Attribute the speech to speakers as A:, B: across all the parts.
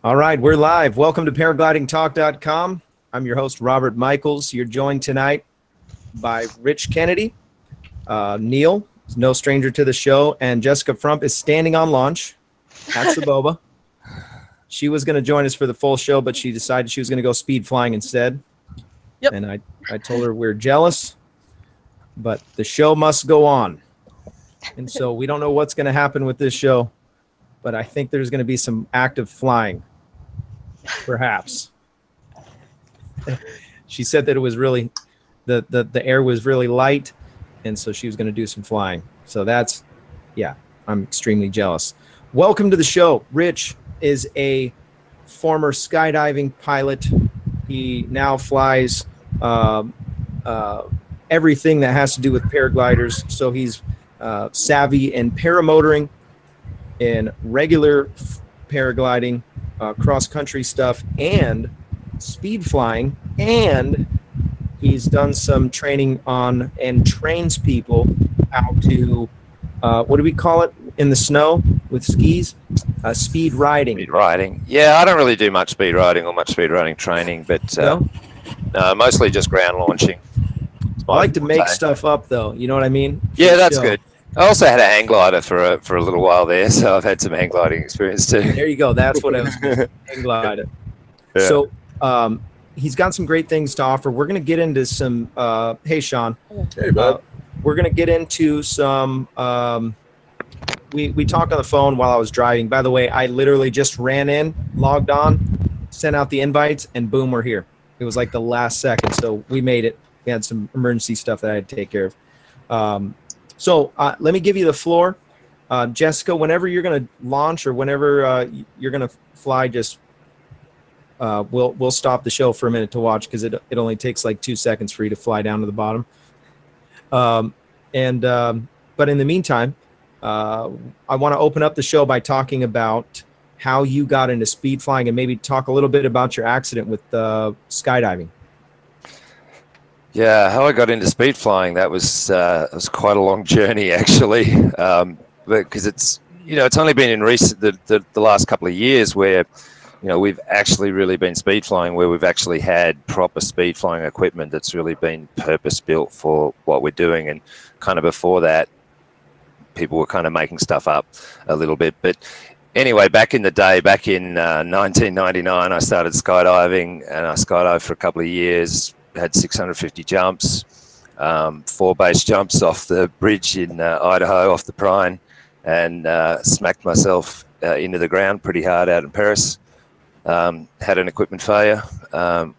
A: All right, we're live. Welcome to paraglidingtalk.com. I'm your host, Robert Michaels. You're joined tonight by Rich Kennedy. Neil is no stranger to the show, and Jessica Frump is standing on launch at Soboba. She was going to join us for the full show, but she decided she was going to go speed flying instead.
B: Yep.
A: And I told her we're jealous, but the show must go on. And so we don't know what's going to happen with this show, but I think there's going to be some active flying. Perhaps. She said that it was really the air was really light, and so she was going to do some flying. So that's, yeah, I'm extremely jealous. Welcome to the show. Rich is a former skydiving pilot. He now flies everything that has to do with paragliders. So he's savvy in paramotoring, in regular paragliding, cross-country stuff, and speed flying, and he's done some training on and trains people how to what do we call it in the snow with skis? Speed riding.
C: Speed riding. Yeah, I don't really do much speed riding or much speed riding training, but no, mostly just ground launching.
A: I like to make stuff up, though. You know what I mean?
C: Yeah, that's good. I also had a hang glider for a little while there, so I've had some hang gliding experience too.
A: There you go. That's what I was hang glider. Yeah. So he's got some great things to offer. We're going to get into some. Hey, Sean.
B: Hey, bud.
A: We're going to get into some. We talked on the phone while I was driving. By the way, I literally just ran in, logged on, sent out the invites, and boom, we're here. It was like the last second, so we made it. We had some emergency stuff that I had to take care of. So let me give you the floor. Jessica, whenever you're going to launch or whenever you're going to fly, just we'll stop the show for a minute to watch because it only takes like 2 seconds for you to fly down to the bottom. But in the meantime, I want to open up the show by talking about how you got into speed flying and maybe talk a little bit about your accident with skydiving.
C: Yeah, how I got into speed flying, that was quite a long journey actually, because it's only been in recent the last couple of years where we've actually really been speed flying, where we've actually had proper speed flying equipment that's really been purpose built for what we're doing. And kind of before that, people were kind of making stuff up a little bit. But anyway, back in the day, back in 1999, I started skydiving, and I skydived for a couple of years. Had 650 jumps, 4 base jumps off the bridge in Idaho, off the Prine, and smacked myself into the ground pretty hard out in Paris. Had an equipment failure,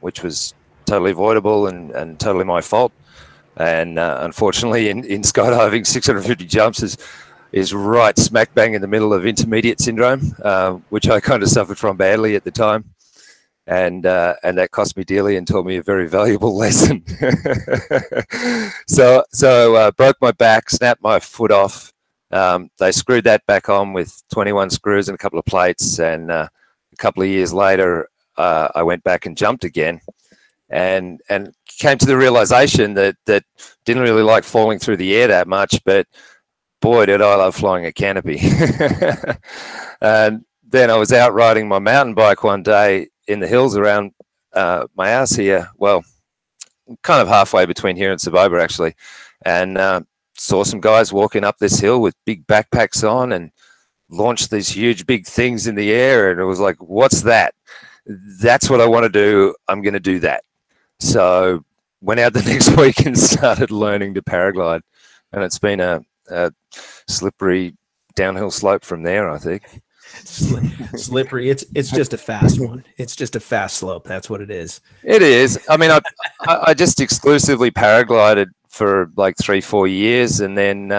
C: which was totally avoidable and totally my fault. And unfortunately, in skydiving, 650 jumps is right smack bang in the middle of intermediate syndrome, which I kind of suffered from badly at the time. And that cost me dearly and taught me a very valuable lesson. So broke my back, snapped my foot off. They screwed that back on with 21 screws and a couple of plates. And a couple of years later, I went back and jumped again, and came to the realization that didn't really like falling through the air that much, but boy, did I love flying a canopy. And then I was out riding my mountain bike one day in the hills around my house here, well, kind of halfway between here and Soboba actually, and saw some guys walking up this hill with big backpacks on and launched these huge big things in the air, and it was like, what's that? That's what I want to do. I'm going to do that. So went out the next week and started learning to paraglide, and it's been a slippery downhill slope from there, I think.
A: Slippery. It's just a fast one. It's just a fast slope. That's what it is.
C: It is. I mean, I just exclusively paraglided for like 3-4 years, and then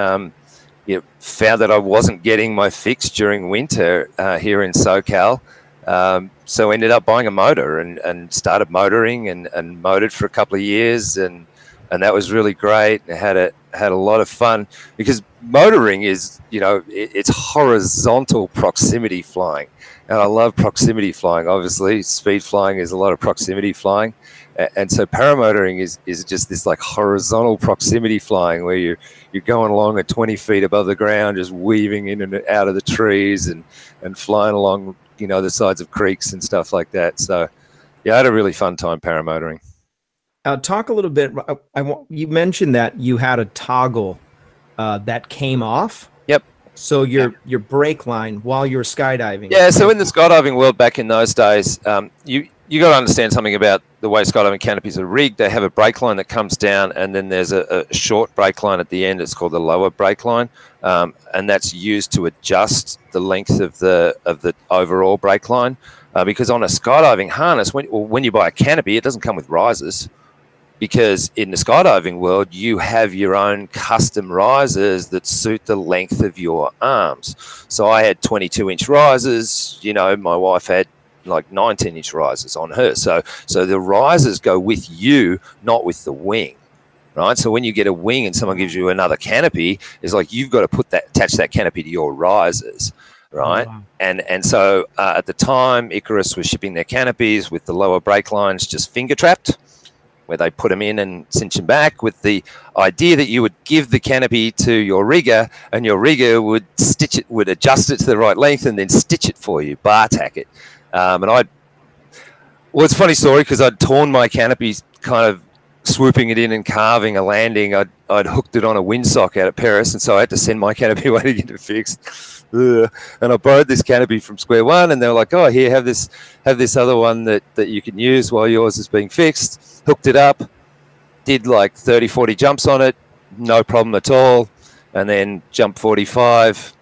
C: found that I wasn't getting my fix during winter here in SoCal. So ended up buying a motor and started motoring and motored for a couple of years, and that was really great. I had a lot of fun because motoring is, it's horizontal proximity flying, and I love proximity flying. Obviously, speed flying is a lot of proximity flying, and so paramotoring is just this like horizontal proximity flying where you're going along at 20 feet above the ground, just weaving in and out of the trees and flying along the sides of creeks and stuff like that. So yeah, I had a really fun time paramotoring.
A: Talk a little bit. You mentioned that you had a toggle that came off.
C: Yep.
A: So your brake line while you were skydiving.
C: Yeah. So in the skydiving world back in those days, you got to understand something about the way skydiving canopies are rigged. They have a brake line that comes down, and then there's a short brake line at the end. It's called the lower brake line, and that's used to adjust the length of the overall brake line. Because on a skydiving harness, when you buy a canopy, it doesn't come with risers. Because in the skydiving world, you have your own custom risers that suit the length of your arms. So I had 22-inch risers. My wife had like 19-inch risers on her. So the risers go with you, not with the wing, right? So when you get a wing and someone gives you another canopy, it's like you've got to attach that canopy to your risers, right? Oh, wow. And so at the time, Icarus was shipping their canopies with the lower brake lines just finger trapped, where they put them in and cinch them back, with the idea that you would give the canopy to your rigger, and your rigger would adjust it to the right length and then stitch it for you, bar tack it. It's a funny story because I'd torn my canopy, kind of swooping it in and carving a landing. I'd hooked it on a windsock out at Paris, and so I had to send my canopy away to get it fixed. And I borrowed this canopy from Square One, and they were like, "Oh, here, have this other one that you can use while yours is being fixed." Hooked it up, did like 30, 40 jumps on it, no problem at all. And then jump 45,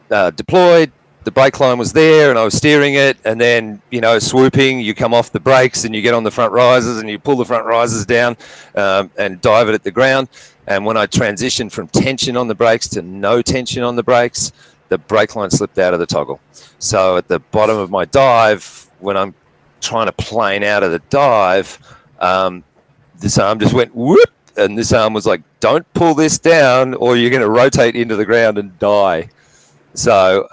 C: deployed, the brake line was there and I was steering it. And then, swooping, you come off the brakes and you get on the front risers and you pull the front risers down and dive it at the ground. And when I transitioned from tension on the brakes to no tension on the brakes, the brake line slipped out of the toggle. So at the bottom of my dive, when I'm trying to plane out of the dive, this arm just went whoop, and this arm was like, "Don't pull this down, or you're going to rotate into the ground and die." So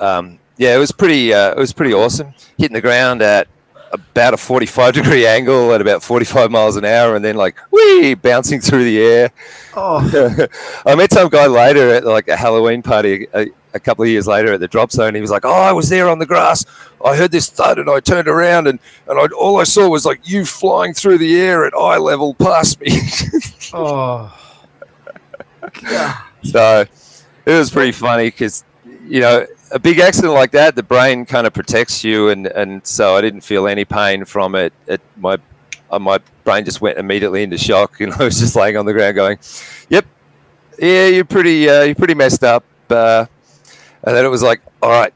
C: yeah, it was pretty awesome. Hitting the ground at about a 45-degree angle at about 45 miles an hour, and then like whee, bouncing through the air. Oh. I met some guy later at like a Halloween party a couple of years later at the drop zone. He was like, "Oh, I was there on the grass. I heard this thud and I turned around and all I saw was like you flying through the air at eye level past me." Oh. God. So it was pretty funny because, a big accident like that, the brain kind of protects you, and so I didn't feel any pain from it. My brain just went immediately into shock, and I was just laying on the ground going, "Yep, yeah, you're pretty messed up." And then it was like, "All right,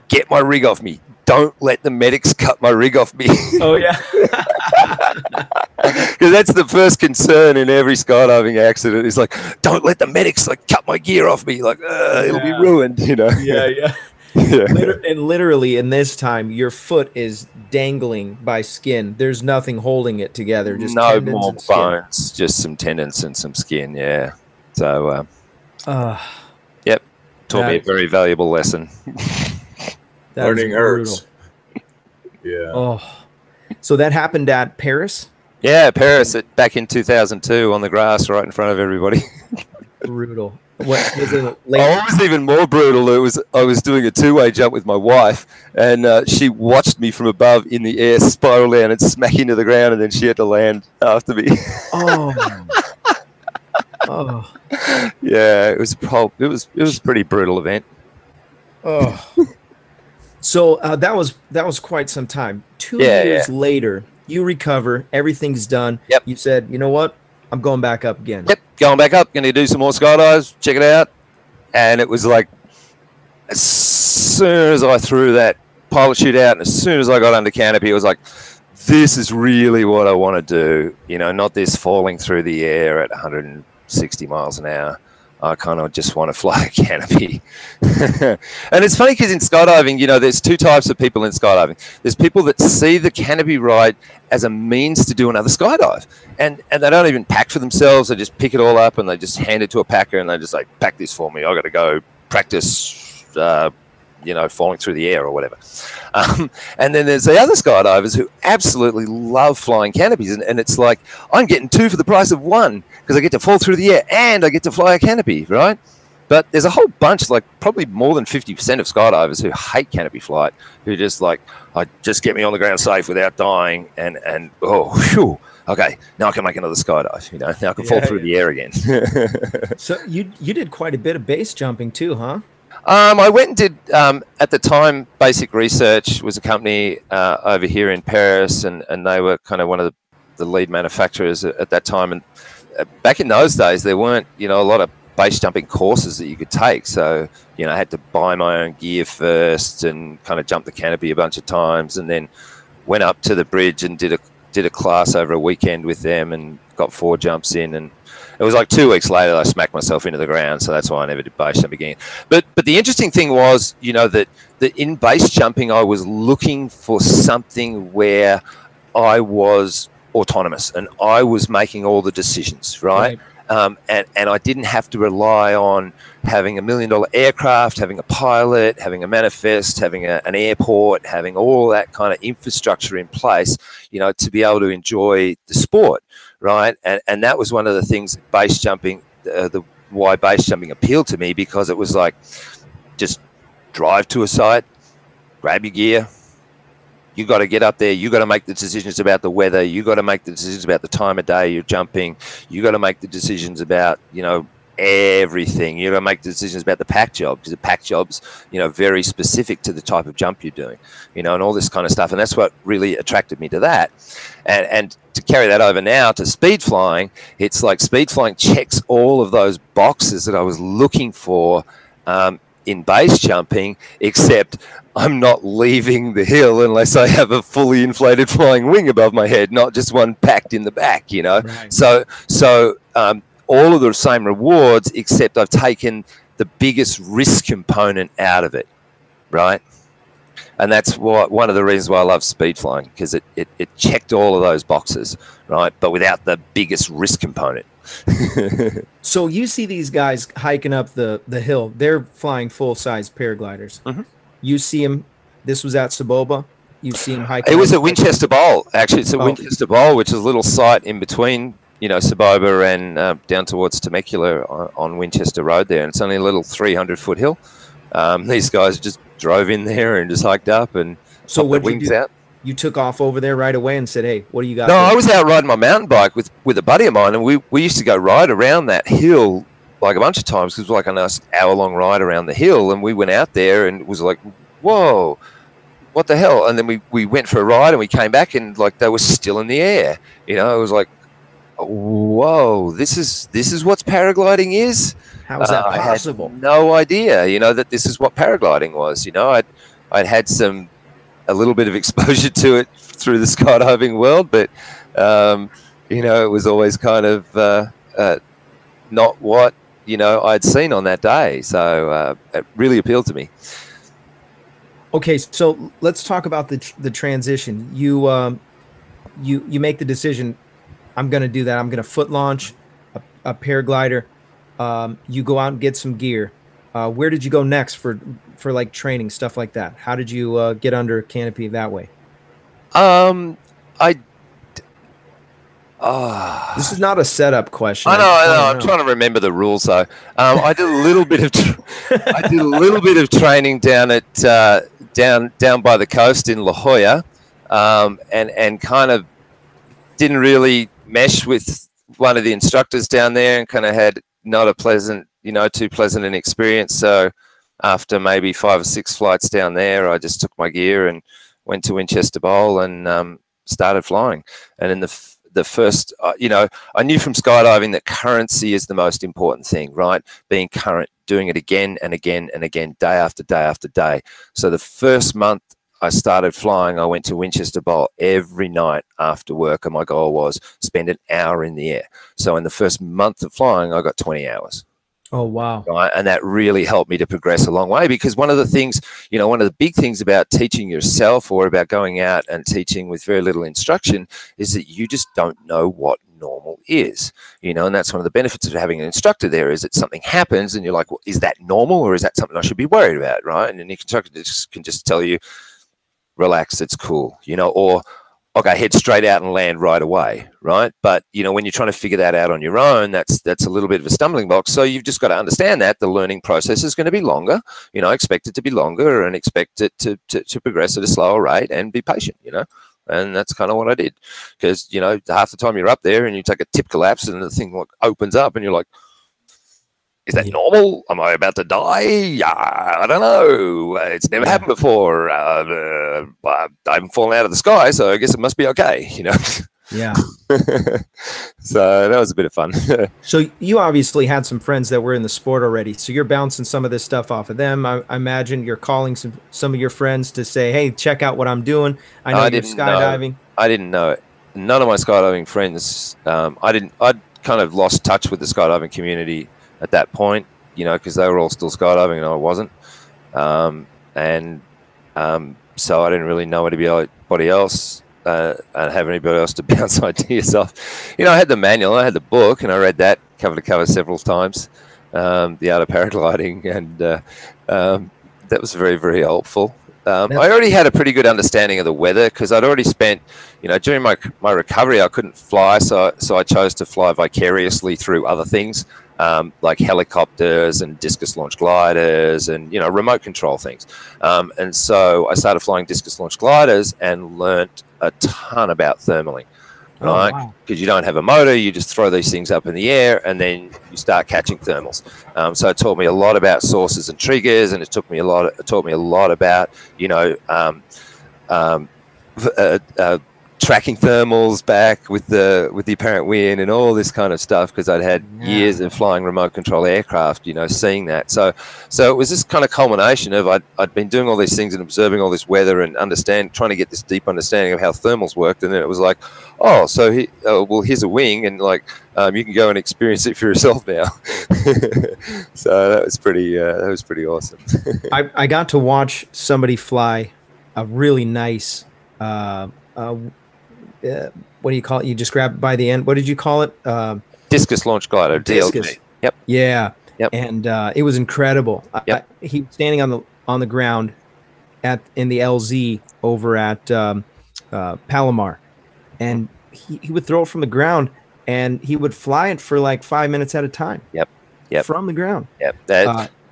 C: get my rig off me. Don't let the medics cut my rig off me."
A: Oh yeah,
C: because that's the first concern in every skydiving accident. Is like, don't let the medics like cut my gear off me. Like, it'll be ruined.
A: Yeah. And literally in this time, your foot is dangling by skin. There's nothing holding it together. Just
C: no more bones, just some tendons and some skin. Yeah. So, yep, taught me a very valuable lesson.
B: Learning hurts. Yeah.
A: Oh, so that happened at Paris?
C: Yeah, Paris back in 2002 on the grass right in front of everybody.
A: Brutal. What was it?
C: Oh, it was even more brutal. I was doing a two-way jump with my wife, and she watched me from above in the air spiral down and smack into the ground, and then she had to land after me.
A: Oh. Oh.
C: Yeah, it was a pretty brutal event.
A: Oh. So that was quite some time. 2 years later, you recover, everything's done.
C: Yep.
A: You said, "You know what? I'm going back up again."
C: Yep, going back up, going to do some more skydives, check it out. And it was like, as soon as I threw that pilot chute out and as soon as I got under canopy, it was like, this is really what I want to do. Not this falling through the air at 160 miles an hour. I kind of just want to fly a canopy. And it's funny because in skydiving, there's two types of people in skydiving. There's people that see the canopy ride as a means to do another skydive. And they don't even pack for themselves. They just pick it all up and they just hand it to a packer and they just like, "Pack this for me. I got to go practice, falling through the air or whatever." And then there's the other skydivers who absolutely love flying canopies. And it's like, I'm getting two for the price of one because I get to fall through the air and I get to fly a canopy, right? But there's a whole bunch, like probably more than 50% of skydivers who hate canopy flight, who just like, I just get me on the ground safe without dying, and oh, whew, okay, now I can make another skydive. You know, now I can fall through the air again.
A: So you did quite a bit of base jumping too, huh?
C: I went and did, at the time, Basic Research was a company over here in Paris, and they were kind of one of the lead manufacturers at that time. And back in those days, there weren't, you know, a lot of base jumping courses that you could take. So, you know, I had to buy my own gear first and kind of jump the canopy a bunch of times, and then went up to the bridge and did a class over a weekend with them and got 4 jumps in. And it was like 2 weeks later I smacked myself into the ground, so that's why I never did base jump again. But the interesting thing was, you know, that in base jumping I was looking for something where I was autonomous and I was making all the decisions, right? And I didn't have to rely on having $1 million aircraft, having a pilot, having a manifest, having an airport, having all that kind of infrastructure in place, you know, to be able to enjoy the sport, right? And that was one of the things base jumping, why base jumping appealed to me, because it was like, just drive to a site, grab your gear. You got to get up there. You got to make the decisions about the weather. You got to make the decisions about the time of day you're jumping. You got to make the decisions about, you know, everything. You got to make the decisions about the pack job, because the pack job's, you know, very specific to the type of jump you're doing, you know, and all this kind of stuff. And that's what really attracted me to that. And to carry that over now to speed flying, it's like speed flying checks all of those boxes that I was looking for in base jumping, except I'm not leaving the hill unless I have a fully inflated flying wing above my head, not just one packed in the back, you know. Right. So all of the same rewards, except I've taken the biggest risk component out of it, right? And that's one of the reasons why I love speed flying, because it checked all of those boxes, right? But without the biggest risk component.
A: So you see these guys hiking up the hill. They're flying full-size paragliders. Mm-hmm. You see them. This was at Soboba. You see them hiking.
C: It was at Winchester Bowl, actually. It's at Winchester Bowl, which is a little site in between, you know, Soboba and down towards Temecula on Winchester Road there. And it's only a little 300-foot hill. These guys just drove in there and just hiked up and
A: so
C: what wings do? Out.
A: You took off over there right away and said, "Hey, what do you got?"
C: No, I was out riding my mountain bike with a buddy of mine, and we used to go ride around that hill like a bunch of times, because it was like a nice hour-long ride around the hill, and we went out there and it was like, whoa, what the hell? And then we went for a ride and we came back and like they were still in the air. You know, it was like, whoa, this is what paragliding is.
A: How is that possible?
C: I had no idea, you know, that this is what paragliding was. You know, I'd had a little bit of exposure to it through the skydiving world, but you know, it was always kind of not what, you know, I'd seen on that day. So it really appealed to me.
A: Okay, so let's talk about the transition. You make the decision, I'm going to do that. I'm going to foot launch a paraglider. You go out and get some gear. Where did you go next for like training, stuff like that? How did you get under a canopy that way? This is not a setup question.
C: I know. I'm trying to remember the rules though. I did a little bit of training down at down by the coast in La Jolla, and kind of didn't really mesh with one of the instructors down there, and kind of had not a pleasant, you know, too pleasant an experience. So after maybe 5 or 6 flights down there, I just took my gear and went to Winchester Bowl and started flying. And in the first, you know, I knew from skydiving that currency is the most important thing, right? Being current, doing it again and again and again, day after day after day. So the first month I started flying, I went to Winchester Bowl every night after work, and my goal was spend an hour in the air. So in the first month of flying, I got 20 hours.
A: Oh, wow.
C: Right? And that really helped me to progress a long way, because one of the things, you know, one of the big things about teaching yourself or about going out and teaching with very little instruction is that you just don't know what normal is, you know, and that's one of the benefits of having an instructor there, is that something happens and you're like, well, is that normal, or is that something I should be worried about, right? And the instructor can just tell you, relax, it's cool, you know, or okay, head straight out and land right away, right? But you know, when you're trying to figure that out on your own, that's a little bit of a stumbling block. So you've just got to understand that the learning process is going to be longer. You know, expect it to be longer and expect it to progress at a slower rate, and be patient. You know. And that's kind of what I did, because you know, half the time you're up there and you take a tip collapse and the thing like opens up and you're like, is that normal? Am I about to die? I don't know. It's never happened before. I haven't fallen out of the sky, so I guess it must be okay. You know.
A: Yeah.
C: So that was a bit of fun.
A: So you obviously had some friends that were in the sport already, so you're bouncing some of this stuff off of them. I imagine you're calling some of your friends to say, "Hey, check out what I'm doing. I know you're skydiving."
C: I didn't know it. None of my skydiving friends. I'd kind of lost touch with the skydiving community at that point, you know, because they were all still skydiving and I wasn't. So I didn't really know anybody else. And have anybody else to bounce ideas off. You know, I had the manual, I had the book, and I read that cover to cover several times, The Art of Paragliding, and that was very, very helpful. I already had a pretty good understanding of the weather, because I'd already spent, you know, during my recovery, I couldn't fly, so I chose to fly vicariously through other things, like helicopters and discus launch gliders and, you know, remote control things. And so I started flying discus launch gliders and learnt a ton about thermaling, right? Because you don't have a motor, you just throw these things up in the air and then you start catching thermals. So it taught me a lot about sources and triggers, and it taught me a lot about, you know, tracking thermals back with the apparent wind and all this kind of stuff, because I'd had years of flying remote control aircraft, you know, seeing that. So it was this kind of culmination of I'd been doing all these things and observing all this weather and trying to get this deep understanding of how thermals worked, and then it was like, oh, so well, here's a wing, and like you can go and experience it for yourself now. So that was pretty awesome.
A: I got to watch somebody fly a really nice what do you call it? You just grab it by the end. What did you call it?
C: Discus launch glider.
A: Discus.
C: DLG. Yep.
A: Yeah.
C: Yep.
A: And it was incredible.
C: Yep.
A: He was standing on the ground in the LZ over at Palomar, and he would throw it from the ground, and he would fly it for like 5 minutes at a time.
C: Yep.
A: From the ground.
C: Yep.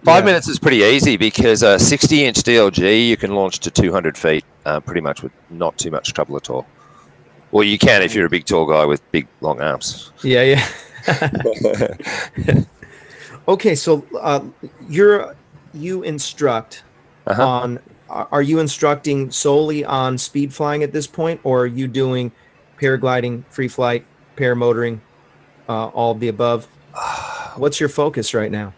C: 5 minutes is pretty easy, because a 60-inch DLG you can launch to 200 feet pretty much with not too much trouble at all. Well, you can if you're a big tall guy with big long arms.
A: Yeah. Okay, so you instruct on. Are you instructing solely on speed flying at this point, or are you doing paragliding, free flight, paramotoring, all of the above? What's your focus right now?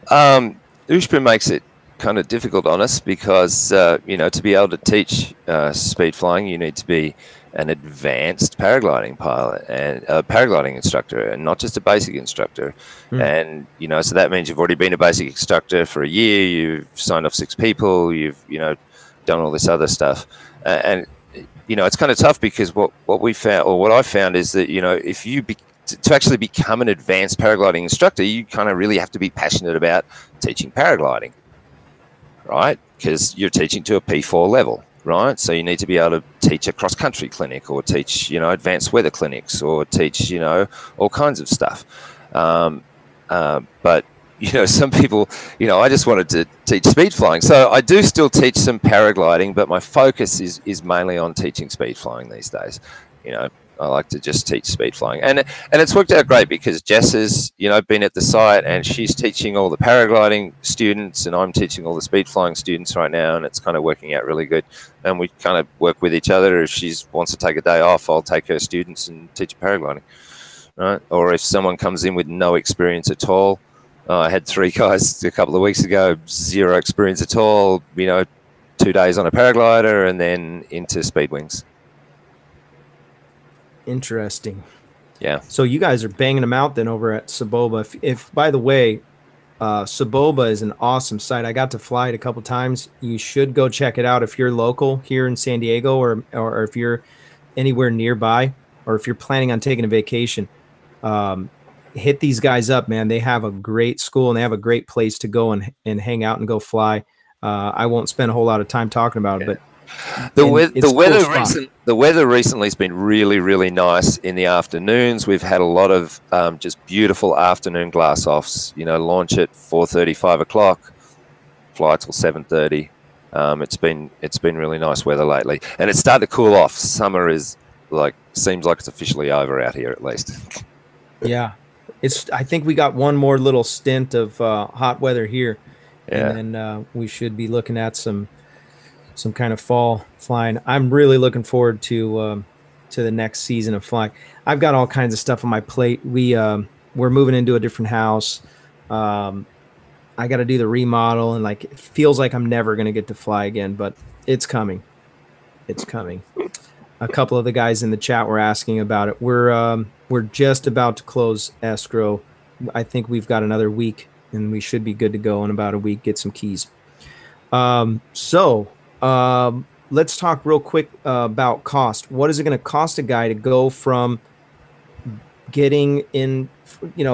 C: Ushpa makes it kind of difficult on us, because you know, to be able to teach speed flying, you need to be an advanced paragliding pilot and a paragliding instructor, and not just a basic instructor. And you know, so that means you've already been a basic instructor for a year, you've signed off 6 people, you've, you know, done all this other stuff, and you know, it's kind of tough, because what we found, or what I found, is that, you know, if you to actually become an advanced paragliding instructor, you kind of really have to be passionate about teaching paragliding, right? Because you're teaching to a P4 level, right? So you need to be able to teach a cross-country clinic, or teach, you know, advanced weather clinics, or teach, you know, all kinds of stuff. But, you know, some people, you know, I just wanted to teach speed flying. So I do still teach some paragliding, but my focus is mainly on teaching speed flying these days. You know, I like to just teach speed flying, and it's worked out great, because Jess has, you know, been at the site, and she's teaching all the paragliding students, and I'm teaching all the speed flying students right now, and it's kind of working out really good. And we kind of work with each other. If she wants to take a day off, I'll take her students and teach paragliding, right? Or if someone comes in with no experience at all, I had 3 guys a couple of weeks ago, 0 experience at all, you know, 2 days on a paraglider and then into speed wings.
A: Interesting.
C: Yeah.
A: So you guys are banging them out then over at Soboba. If by the way, Soboba is an awesome site. I got to fly it a couple times. You should go check it out if you're local here in San Diego, or if you're anywhere nearby, or if you're planning on taking a vacation. Hit these guys up, man. They have a great school, and they have a great place to go and hang out and go fly. I won't spend a whole lot of time talking about it, but
C: The weather recently has been really, really nice in the afternoons. We've had a lot of just beautiful afternoon glass offs. You know, launch at 4:30, 5 o'clock, fly till 7:30. It's been really nice weather lately, and it's starting to cool off. Summer is seems like it's officially over out here at least.
A: Yeah, I think we got one more little stint of hot weather here, and then we should be looking at some kind of fall flying. I'm really looking forward to the next season of flying. I've got all kinds of stuff on my plate. We're moving into a different house. I got to do the remodel, and it feels like I'm never going to get to fly again, but it's coming. It's coming. A couple of the guys in the chat were asking about it. We're just about to close escrow. I think we've got another week, and we should be good to go in about a week. Get some keys. Let's talk real quick about cost. What is it going to cost a guy to go from getting in,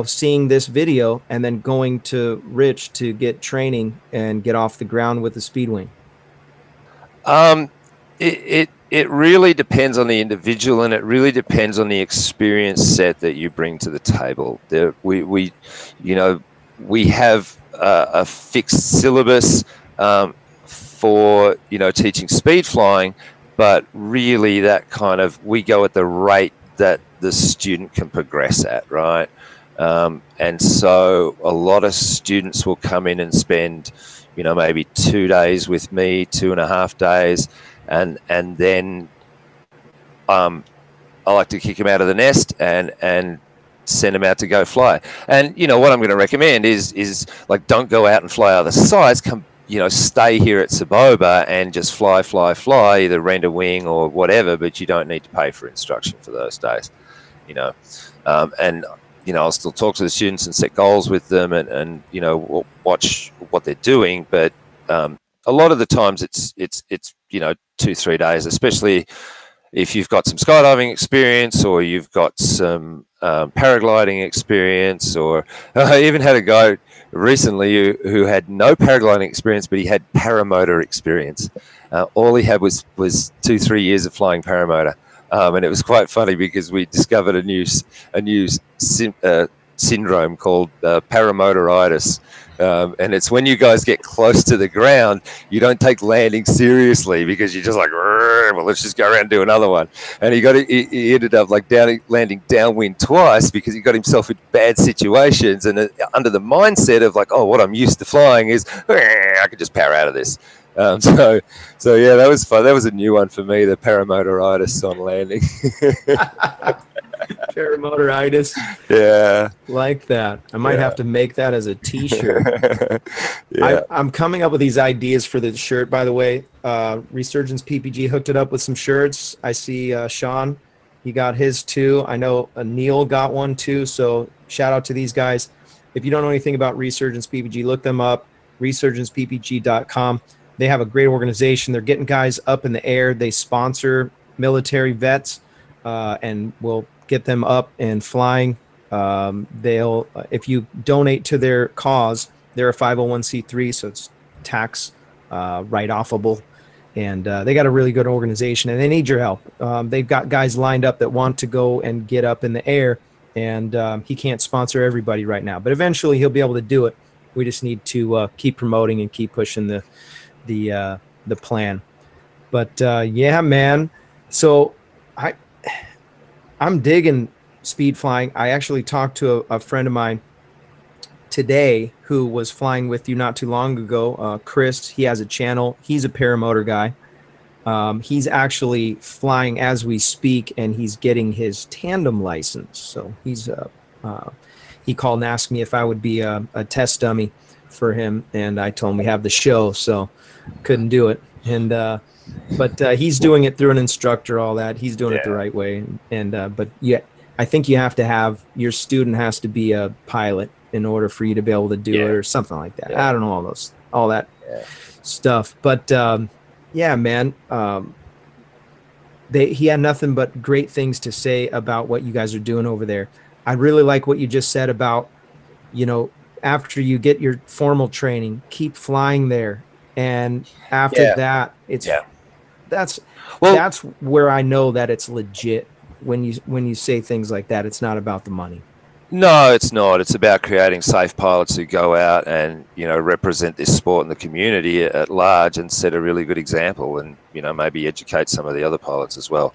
A: seeing this video and then going to Rich to get training and get off the ground with the Speedwing?
C: It really depends on the individual, and it really depends on the experience set that you bring to the table. We have a fixed syllabus for teaching speed flying, but really we go at the rate that the student can progress at, right? And so a lot of students will come in and spend maybe 2 days with me, 2.5 days, and then I like to kick them out of the nest and send them out to go fly. And what I'm going to recommend is don't go out and fly other sites. Come, stay here at Soboba and just fly, either rent a wing or whatever, but you don't need to pay for instruction for those days, and I'll still talk to the students and set goals with them and watch what they're doing. But a lot of the times it's 2-3 days, especially if you've got some skydiving experience or you've got some paragliding experience. Or I even had a guy recently who had no paragliding experience, but he had paramotor experience. All he had was 2-3 years of flying paramotor. And it was quite funny because we discovered a new syndrome called paramotoritis. And it's when you guys get close to the ground, you don't take landing seriously because you're just well, let's just go around and do another one. And he ended up landing downwind twice because he got himself in bad situations and under the mindset of what I'm used to flying is I could just power out of this. So yeah, that was fun. That was a new one for me, the paramotoritis on landing.
A: Paramotoritis.
C: Yeah.
A: Like that. I might have to make that as a t-shirt. Yeah. I'm coming up with these ideas for the shirt, by the way. Resurgence PPG hooked it up with some shirts. I see Sean, he got his too. I know Neil got one too. So shout out to these guys. If you don't know anything about Resurgence PPG, look them up, resurgencepppg.com. They have a great organization. They're getting guys up in the air. They sponsor military vets and will get them up and flying. They'll, if you donate to their cause, they're a 501c3, so it's tax write-offable. And they got a really good organization, and they need your help. They've got guys lined up that want to go and get up in the air, and he can't sponsor everybody right now. But eventually he'll be able to do it. We just need to keep promoting and keep pushing the plan. But yeah, man. So I'm digging speed flying. I actually talked to a friend of mine today who was flying with you not too long ago. Chris, he has a channel. He's a paramotor guy. He's actually flying as we speak, and he's getting his tandem license. So he's he called and asked me if I would be a test dummy for him, and I told him we have the show, so couldn't do it. And but he's doing it through an instructor, all that. He's doing it the right way. And but yeah, I think you have to have, your student has to be a pilot in order for you to be able to do it, or something like that. I don't know all that stuff. But yeah, man, he had nothing but great things to say about what you guys are doing over there. I really like what you just said about, after you get your formal training, keep flying there. And after that, it's that's
C: Well,
A: that's where I know that it's legit. When you say things like that, it's not about the money.
C: no, it's not. It's about creating safe pilots who go out and, you know, represent this sport in the community at large and set a really good example, and, you know, maybe educate some of the other pilots as well.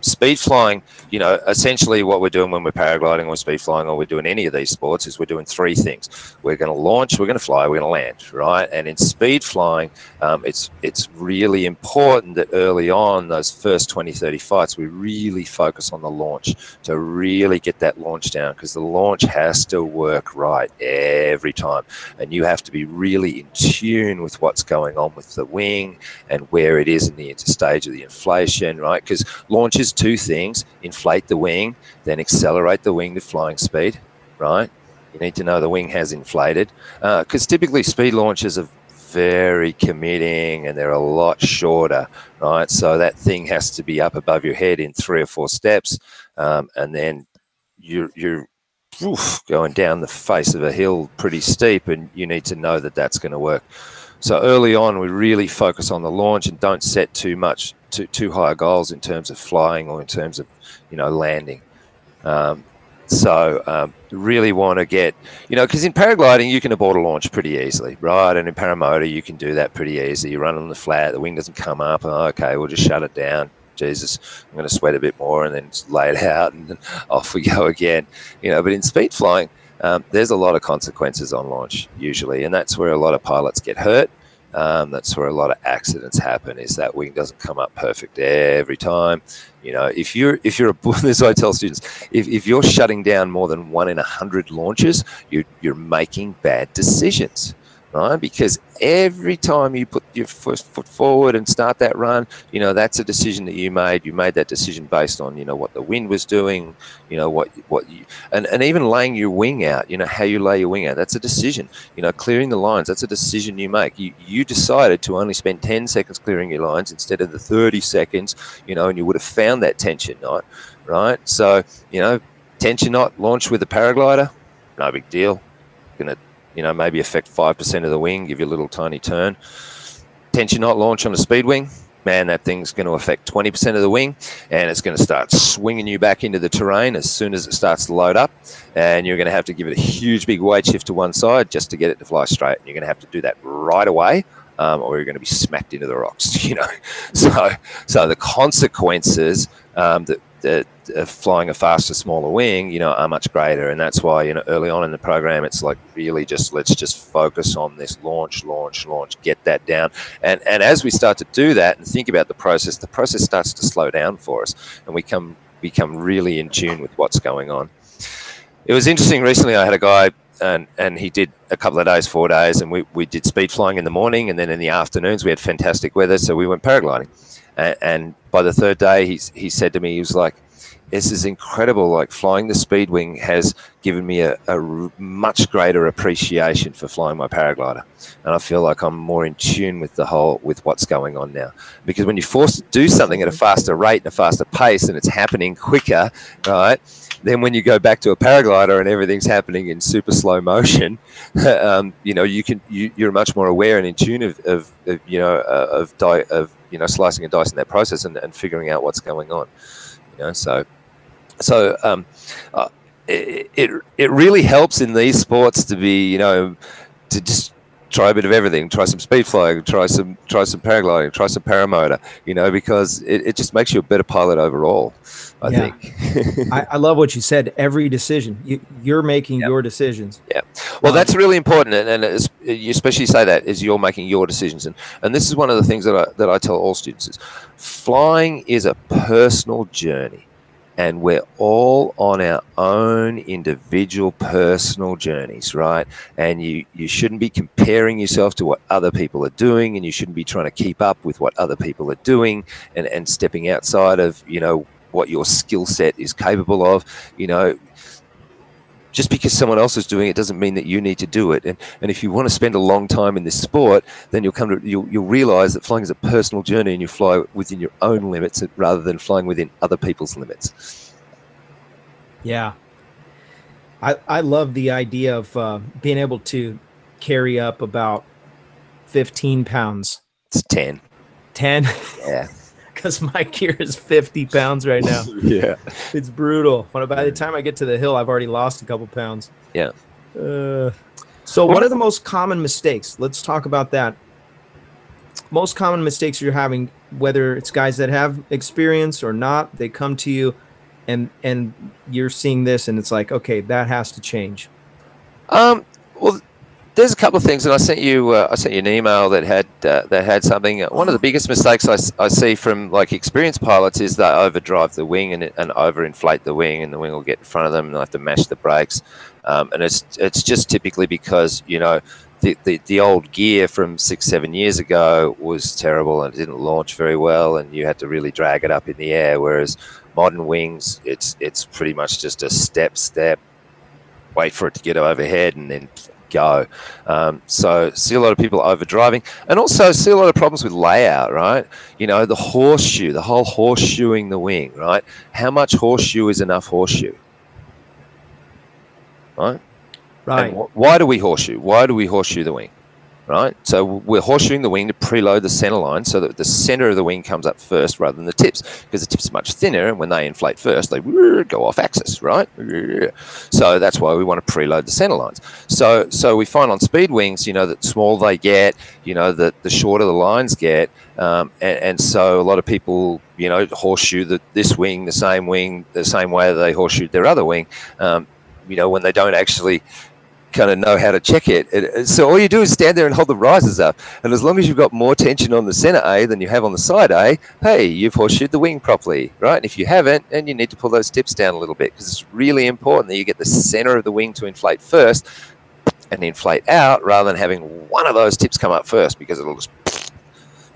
C: Speed flying, you know, essentially what we're doing when we're paragliding or speed flying or we're doing any of these sports is we're doing three things. We're going to launch, we're going to fly, we're going to land, right? And in speed flying, it's really important that early on, those first 20, 30 flights, we really focus on the launch to really get that launch down, because the launch has to work right every time, and you have to be really in tune with what's going on with the wing and where it is in the interstage of the inflation, right? Because launch is two things: inflate the wing, then accelerate the wing to flying speed, right? You need to know the wing has inflated, because typically speed launches are very committing and they're a lot shorter, right? So that thing has to be up above your head in 3 or 4 steps, and then you're going down the face of a hill pretty steep, and you need to know that that's going to work. So early on, we really focus on the launch and don't set too high goals in terms of flying or in terms of, you know, landing. Really want to get, you know, because in paragliding you can abort a launch pretty easily, right? And in paramotor you can do that pretty easy. You run on the flat, the wing doesn't come up, okay, we'll just shut it down. Jesus, I'm going to sweat a bit more, and then just lay it out, and then off we go again. You know, but in speed flying, there's a lot of consequences on launch usually, and that's where a lot of pilots get hurt. That's where a lot of accidents happen, is that wing doesn't come up perfect every time. You know, if you're this is what I tell students: if you're shutting down more than 1 in 100 launches, you're making bad decisions, right? Because every time you put your first foot forward and start that run, you know, that's a decision that you made. You made that decision based on, you know, what the wind was doing, you know, what you, and even laying your wing out, you know, how you lay your wing out, that's a decision. You know, clearing the lines, that's a decision you make. You decided to only spend 10 seconds clearing your lines instead of the 30 seconds, you know, and you would have found that tension knot, right? So, you know, tension knot launch with a paraglider, no big deal. Gonna, you know, maybe affect 5% of the wing, give you a little tiny turn. Tension knot launch on a speed wing, man, that thing's going to affect 20% of the wing, and it's going to start swinging you back into the terrain as soon as it starts to load up, and you're going to have to give it a huge big weight shift to one side just to get it to fly straight. And you're going to have to do that right away, or you're going to be smacked into the rocks, you know. So the consequences that flying a faster, smaller wing, you know, are much greater. And that's why, you know, early on in the program, it's like really just, let's just focus on this launch, get that down. And as we start to do that and think about the process starts to slow down for us, and we become really in tune with what's going on. It was interesting. Recently I had a guy, and he did a couple of days, 4 days, and we did speed flying in the morning, and then in the afternoons we had fantastic weather, so we went paragliding. And by the third day, he said to me, he was like, this is incredible. Like, flying the speed wing has given me a much greater appreciation for flying my paraglider. And I feel like I'm more in tune with with what's going on now. Because when you're forced to do something at a faster rate and a faster pace, and it's happening quicker, right? Then when you go back to a paraglider and everything's happening in super slow motion, you know, you're much more aware and in tune of slicing and dicing that process and figuring out what's going on. You know, it really helps in these sports to be, you know, to just try a bit of everything. Try some speed flying, try some paragliding, try some paramotor, you know, because it just makes you a better pilot overall, I think.
A: I love what you said. Every decision, you're making your decisions.
C: Yeah. Well, that's really important. And you especially say that is you're making your decisions. And this is one of the things that I tell all students is flying is a personal journey. And we're all on our own individual personal journeys, right? And you shouldn't be comparing yourself to what other people are doing, and you shouldn't be trying to keep up with what other people are doing and stepping outside of, you know, what your skill set is capable of. You know, just because someone else is doing it doesn't mean that you need to do it. And if you want to spend a long time in this sport, then you'll realize that flying is a personal journey, and you fly within your own limits rather than flying within other people's limits.
A: Yeah. I love the idea of being able to carry up about 15 pounds.
C: It's 10.
A: 10?
C: Yeah.
A: because my gear is 50 pounds right now.
C: Yeah.
A: It's brutal. But by the time I get to the hill, I've already lost a couple pounds.
C: Yeah.
A: So what are the most common mistakes? Let's talk about that. Most common mistakes you're having, whether it's guys that have experience or not, they come to you and you're seeing this and it's like, okay, that has to change.
C: Well, there's a couple of things, and I sent you an email that had something. One of the biggest mistakes I see from like experienced pilots is they overdrive the wing and overinflate the wing, and the wing will get in front of them, and they have to mash the brakes. And it's just typically because, you know, the old gear from 6-7 years ago was terrible and it didn't launch very well, and you had to really drag it up in the air. Whereas modern wings, it's pretty much just a step, wait for it to get overhead, and then go. So see a lot of people overdriving, and also see a lot of problems with layout, right? You know, the horseshoe, the whole horseshoeing the wing, right? How much horseshoe is enough horseshoe? Right.
A: Right.
C: And why do we horseshoe? Why do we horseshoe the wing? Right. So we're horseshoeing the wing to preload the center line so that the center of the wing comes up first rather than the tips, because the tips are much thinner, and when they inflate first, they go off axis, right? So that's why we want to preload the center lines. So we find on speed wings, you know, that the smaller they get, you know, the shorter the lines get, and so a lot of people, you know, horseshoe this wing, the same way that they horseshoed their other wing, you know, when they don't actually kind of know how to check it. So all you do is stand there and hold the risers up, and as long as you've got more tension on the center A than you have on the side A, hey, you've horseshoed the wing properly, right? And if you haven't, then you need to pull those tips down a little bit, because it's really important that you get the center of the wing to inflate first and inflate out, rather than having one of those tips come up first, because it'll just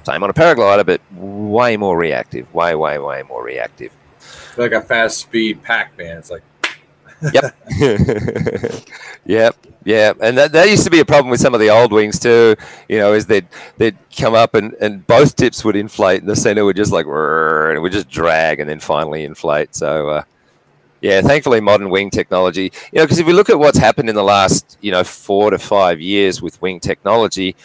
C: same on a paraglider, but way more reactive, way more reactive.
B: It's like a fast speed Pac-Man. It's like,
C: Yep. Yep. And that used to be a problem with some of the old wings too, you know, is they'd come up and both tips would inflate, and the center would just like, and it would just drag and then finally inflate. So, yeah, thankfully modern wing technology, you know, because if we look at what's happened in the last, you know, 4 to 5 years with wing technology,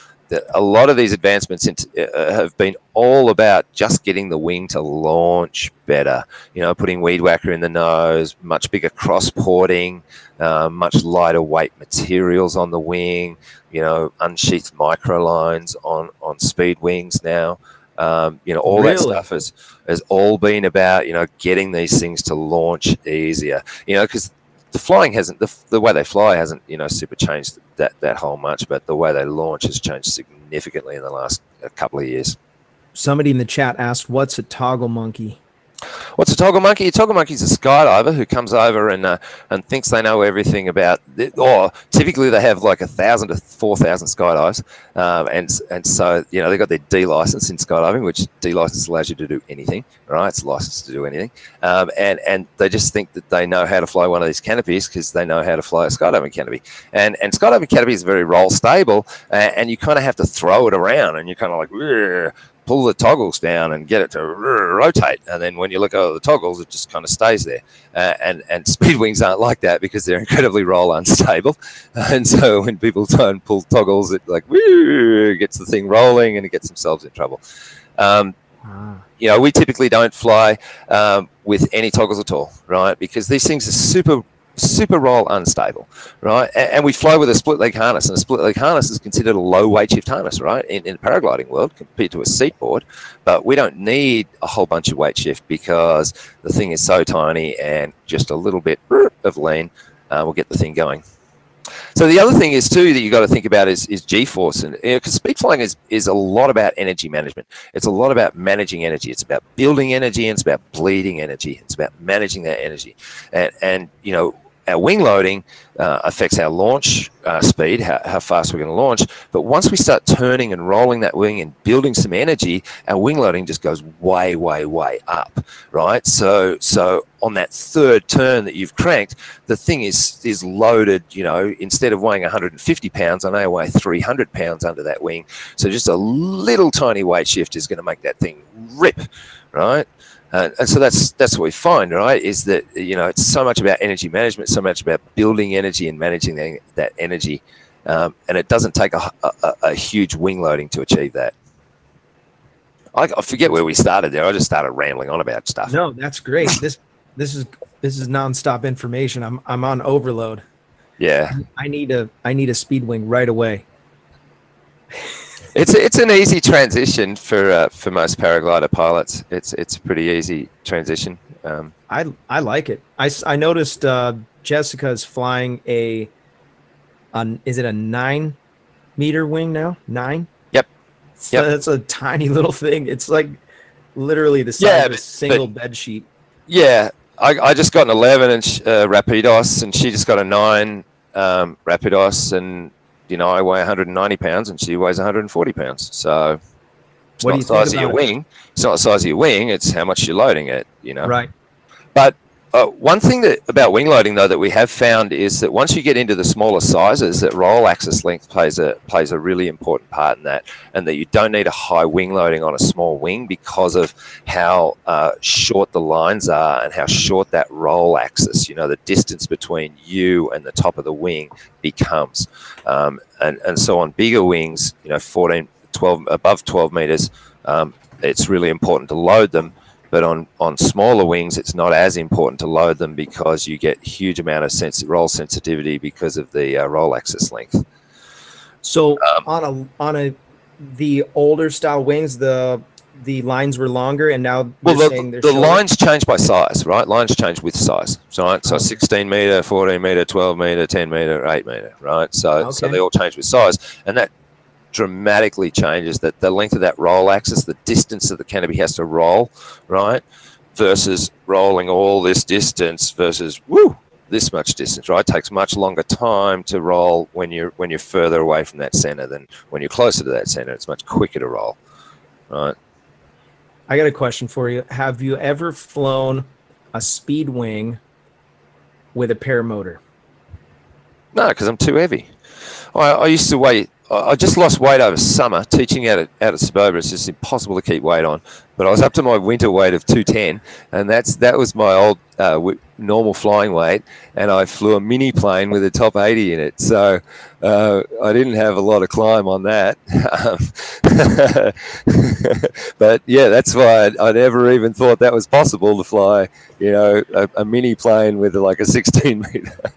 C: a lot of these advancements have been all about just getting the wing to launch better. You know, putting weed whacker in the nose, much bigger cross porting, much lighter weight materials on the wing. You know, unsheathed microlines on speed wings now. You know, all that stuff has all been about, you know, getting these things to launch easier. You know, because the flying hasn't, the way they fly hasn't, you know, super changed that whole much, but the way they launch has changed significantly in the last couple of years.
A: Somebody in the chat asked, what's a toggle monkey?
C: What's a toggle monkey? A toggle monkey is a skydiver who comes over and thinks they know everything about it, or typically they have like 1,000 to 4,000 skydives, and so, you know, they got their D license in skydiving, which D license allows you to do anything, right? It's licensed to do anything, and they just think that they know how to fly one of these canopies because they know how to fly a skydiving canopy, and skydiving canopy is very roll stable, and you kind of have to throw it around, and you're kind of like, pull the toggles down and get it to rotate, and then when you look over the toggles, it just kind of stays there. And speed wings aren't like that because they're incredibly roll unstable, and so when people try and pull toggles, it like gets the thing rolling and it gets themselves in trouble. You know, we typically don't fly with any toggles at all, right? Because these things are super roll unstable, right? And we fly with a split leg harness, and a split leg harness is considered a low weight shift harness, right? In the paragliding world compared to a seat board, but we don't need a whole bunch of weight shift because the thing is so tiny, and just a little bit of lean will get the thing going. So the other thing is too that you got to think about is G-force, and because speed flying is a lot about energy management. It's a lot about managing energy. It's about building energy, and it's about bleeding energy. It's about managing that energy, and you know, our wing loading affects our launch speed, how fast we're going to launch. But once we start turning and rolling that wing and building some energy, our wing loading just goes way up, right? So on that third turn that you've cranked, the thing is loaded, you know, instead of weighing 150 pounds, I now weigh 300 pounds under that wing. So just a little tiny weight shift is going to make that thing rip, right? And so that's what we find, right, is that, you know, it's so much about energy management, so much about building energy and managing that energy, and it doesn't take a huge wing loading to achieve that. I forget where we started there. I just started rambling on about stuff.
A: No, that's great. This is nonstop information. I'm on overload.
C: Yeah,
A: I need a speed wing right away.
C: it's an easy transition for most paraglider pilots. It's a pretty easy transition.
A: I like it. I noticed Jessica is flying is it a 9-meter wing now? 9?
C: Yep.
A: So that's a tiny little thing. It's like literally the size of a single bed sheet.
C: Yeah, I just got an 11-inch Rapidos, and she just got a 9 Rapidos, and I weigh 190 pounds, and she weighs 140 pounds. So it's not the size of your wing. It's not the size of your wing. It's how much you're loading it.
A: Right.
C: But one thing about wing loading, though, that we have found is that once you get into the smaller sizes, that roll axis length plays a really important part in that, and that you don't need a high wing loading on a small wing because of how short the lines are and how short that roll axis, the distance between you and the top of the wing becomes. And so on bigger wings, 14, 12, above 12 meters, it's really important to load them. But on smaller wings, it's not as important to load them because you get huge amount of roll sensitivity because of the roll axis length.
A: So the older style wings, the lines were longer, and now
C: the lines change by size, right? Lines change with size, right? So 16 meter, 14 meter, 12 meter, 10 meter, 8 meter, right? So they all change with size, and that dramatically changes that the length of that roll axis, the distance that the canopy has to roll, right, versus rolling all this distance versus this much distance, right? It takes much longer time to roll when you're further away from that center than when you're closer to that center. It's much quicker to roll, right?
A: I got a question for you. Have you ever flown a speed wing with a paramotor?
C: No, because I'm too heavy. I used to weigh. I just lost weight over summer teaching out at Soboba. It's just impossible to keep weight on. But I was up to my winter weight of 210, and that was my old normal flying weight. And I flew a mini plane with a top 80 in it, so I didn't have a lot of climb on that. But yeah, that's why I never even thought that was possible to fly, a mini plane with like a 16 meter.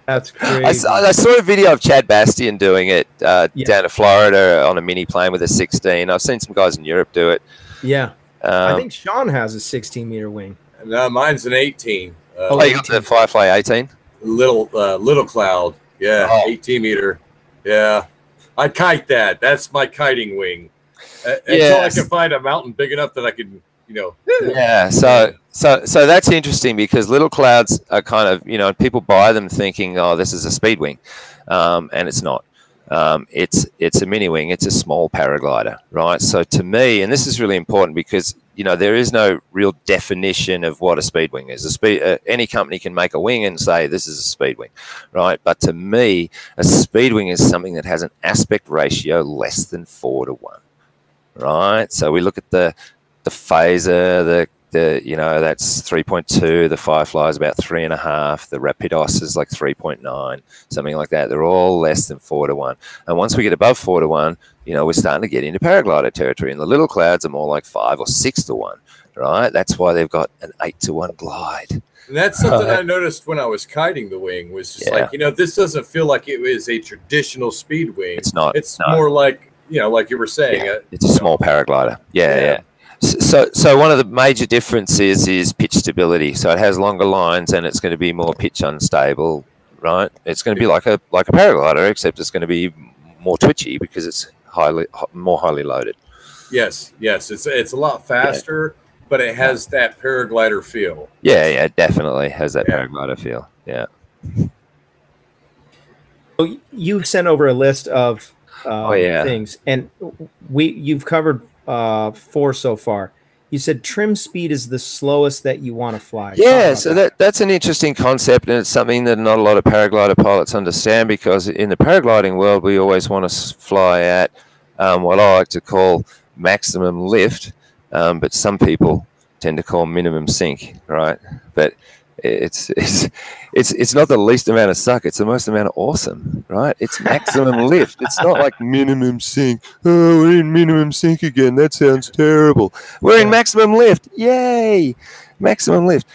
A: That's crazy.
C: I saw a video of Chad Bastian doing it down in Florida on a mini plane with a 16. I've seen some guys in Europe do it.
A: Yeah. I think Sean has a 16-meter wing.
B: No, mine's an 18.
C: You got the Firefly 18?
B: Little Cloud. Yeah, 18 meter. Yeah. I kite that. That's my kiting wing. Until I can find a mountain big enough that I can,
C: Yeah, so that's interesting because little clouds are kind of, people buy them thinking, oh, this is a speed wing, and it's not. It's a mini wing. It's a small paraglider, right? So to me, and this is really important because there is no real definition of what a speed wing is. Any company can make a wing and say this is a speed wing, right? But to me, a speed wing is something that has an aspect ratio less than 4:1, right? So we look at the phaser, that's 3.2. The Firefly is about 3.5. The Rapidos is like 3.9, something like that. They're all less than 4:1. And once we get above 4:1, we're starting to get into paraglider territory. And the little clouds are more like 5 or 6:1, right? That's why they've got an 8:1 glide.
B: And that's something I noticed when I was kiting the wing was just like, this doesn't feel like it is a traditional speed wing.
C: It's not.
B: It's more like, like you were saying.
C: It's a small paraglider. Yeah. So one of the major differences is pitch stability. So it has longer lines and it's going to be more pitch unstable, right? It's going to be like a paraglider, except it's going to be more twitchy because it's more highly loaded. Yes.
B: It's a lot faster, but it has that paraglider feel.
C: Yeah, it definitely has that paraglider feel. Yeah.
A: So you sent over a list of things, and you've covered 4 so far. You said trim speed is the slowest that you want to fly.
C: Yeah, so that's an interesting concept, and it's something that not a lot of paraglider pilots understand because in the paragliding world, we always want to fly at what I like to call maximum lift, but some people tend to call minimum sink, right? But It's not the least amount of suck. It's the most amount of awesome, right? It's maximum lift. It's not like minimum sink. Oh, we're in minimum sink again. That sounds terrible. We're in maximum lift. Yay! Maximum lift.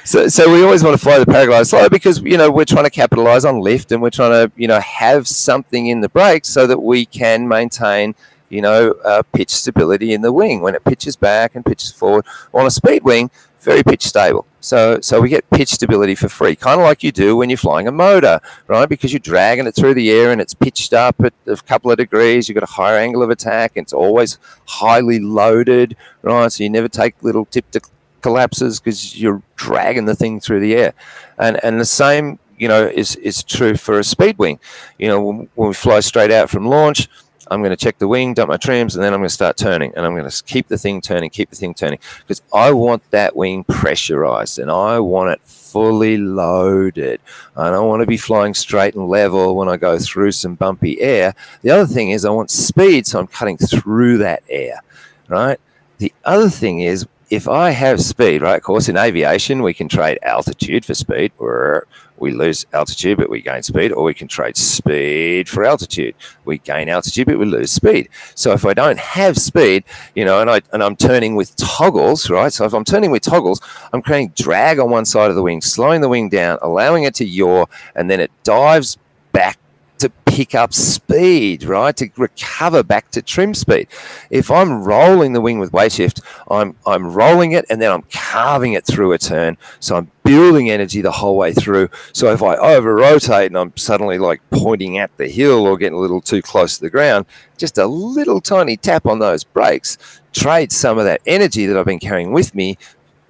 C: So we always want to fly the paraglider slow because, you know, we're trying to capitalize on lift, and we're trying to, you know, have something in the brakes so that we can maintain, you know, pitch stability in the wing when it pitches back and pitches forward. On a speed wing, very pitch stable. So we get pitch stability for free, kind of like you do when you're flying a motor, right? Because you're dragging it through the air and it's pitched up at a couple of degrees. You've got a higher angle of attack. And it's always highly loaded, right? So you never take little tip to collapses because you're dragging the thing through the air. And the same, you know, is true for a speed wing. You know, when we fly straight out from launch, I'm going to check the wing, dump my trims, and then I'm going to start turning. And I'm going to keep the thing turning, because I want that wing pressurized and I want it fully loaded. I don't want to be flying straight and level when I go through some bumpy air. The other thing is I want speed, so I'm cutting through that air, right? The other thing is, if I have speed, right, of course, in aviation, we can trade altitude for speed, or we lose altitude, but we gain speed, or we can trade speed for altitude. We gain altitude, but we lose speed. So if I don't have speed, you know, and I'm turning with toggles, right? So if I'm turning with toggles, I'm creating drag on one side of the wing, slowing the wing down, allowing it to yaw, and then it dives back to pick up speed, right? To recover back to trim speed. If I'm rolling the wing with weight shift, I'm rolling it and then I'm carving it through a turn. So I'm building energy the whole way through. So if I over rotate and I'm suddenly like pointing at the hill or getting a little too close to the ground, just a little tiny tap on those brakes trades some of that energy that I've been carrying with me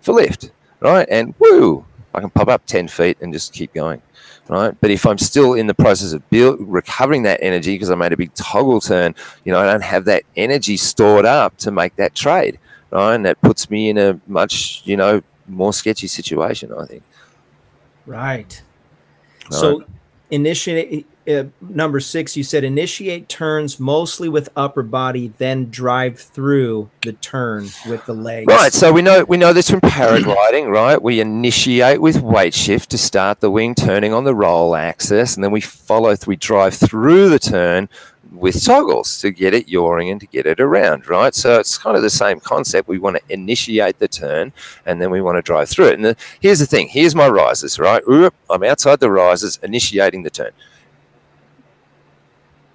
C: for lift, right? And woo, I can pop up 10 feet and just keep going. Right, but if I'm still in the process of recovering that energy because I made a big toggle turn, you know, I don't have that energy stored up to make that trade, right? And that puts me in a much, you know, more sketchy situation, I think.
A: Right. So initiate number 6, you said initiate turns mostly with upper body, then drive through the turn with the legs.
C: Right. So we know this from paragliding, right? We initiate with weight shift to start the wing turning on the roll axis, and then we drive through the turn with toggles to get it yawing and to get it around, right? So it's kind of the same concept. We want to initiate the turn and then we want to drive through it. And here's the thing. Here's my risers, right? I'm outside the risers, initiating the turn.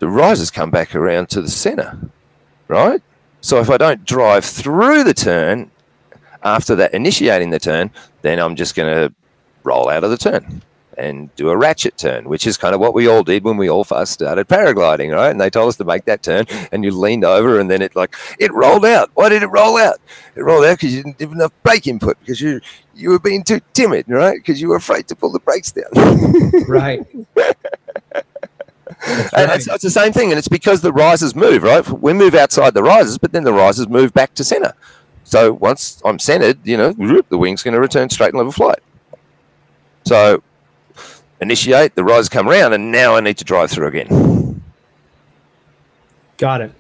C: The risers come back around to the center, right? So if I don't drive through the turn after that initiating the turn, then I'm just going to roll out of the turn and do a ratchet turn, which is kind of what we all did when we all first started paragliding, right? And they told us to make that turn, and you leaned over, and then it rolled out. Why did it roll out? It rolled out because you didn't have enough brake input, because you were being too timid, right? Because you were afraid to pull the brakes down.
A: Right.
C: And it's the same thing, and it's because the risers move, right? We move outside the risers, but then the risers move back to center. So once I'm centered, you know, the wing's going to return straight and level flight. So initiate, the risers come around, and now I need to drive through again.
A: Go it.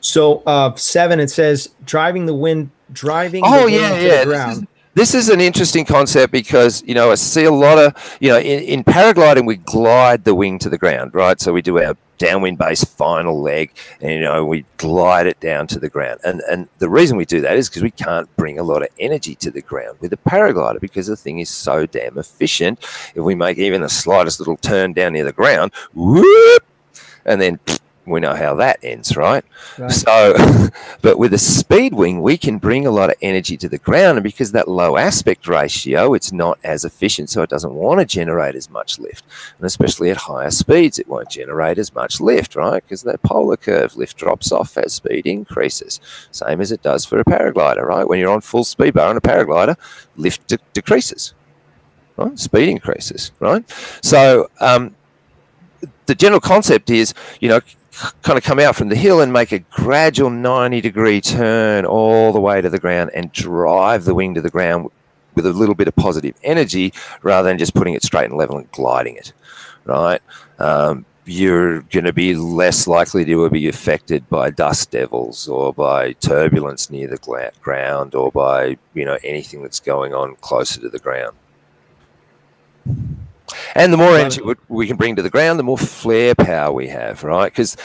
A: So 7, it says driving the wind to the ground.
C: This is an interesting concept because, you know, I see a lot of, you know, in paragliding, we glide the wing to the ground, right? So we do our downwind base final leg and, you know, we glide it down to the ground. And the reason we do that is because we can't bring a lot of energy to the ground with a paraglider because the thing is so damn efficient. If we make even the slightest little turn down near the ground, whoop, and then we know how that ends, right? So, but with a speed wing, we can bring a lot of energy to the ground, and because that low aspect ratio, it's not as efficient, so it doesn't want to generate as much lift. And especially at higher speeds, it won't generate as much lift, right? Because that polar curve lift drops off as speed increases, same as it does for a paraglider, right? When you're on full speed bar on a paraglider, lift decreases, right? Speed increases, right? So the general concept is, you know, kind of come out from the hill and make a gradual 90-degree turn all the way to the ground and drive the wing to the ground with a little bit of positive energy rather than just putting it straight and level and gliding it, right? you're going to be less likely to be affected by dust devils or by turbulence near the ground or by, you know, anything that's going on closer to the ground. And the more energy we can bring to the ground, the more flare power we have, right? Because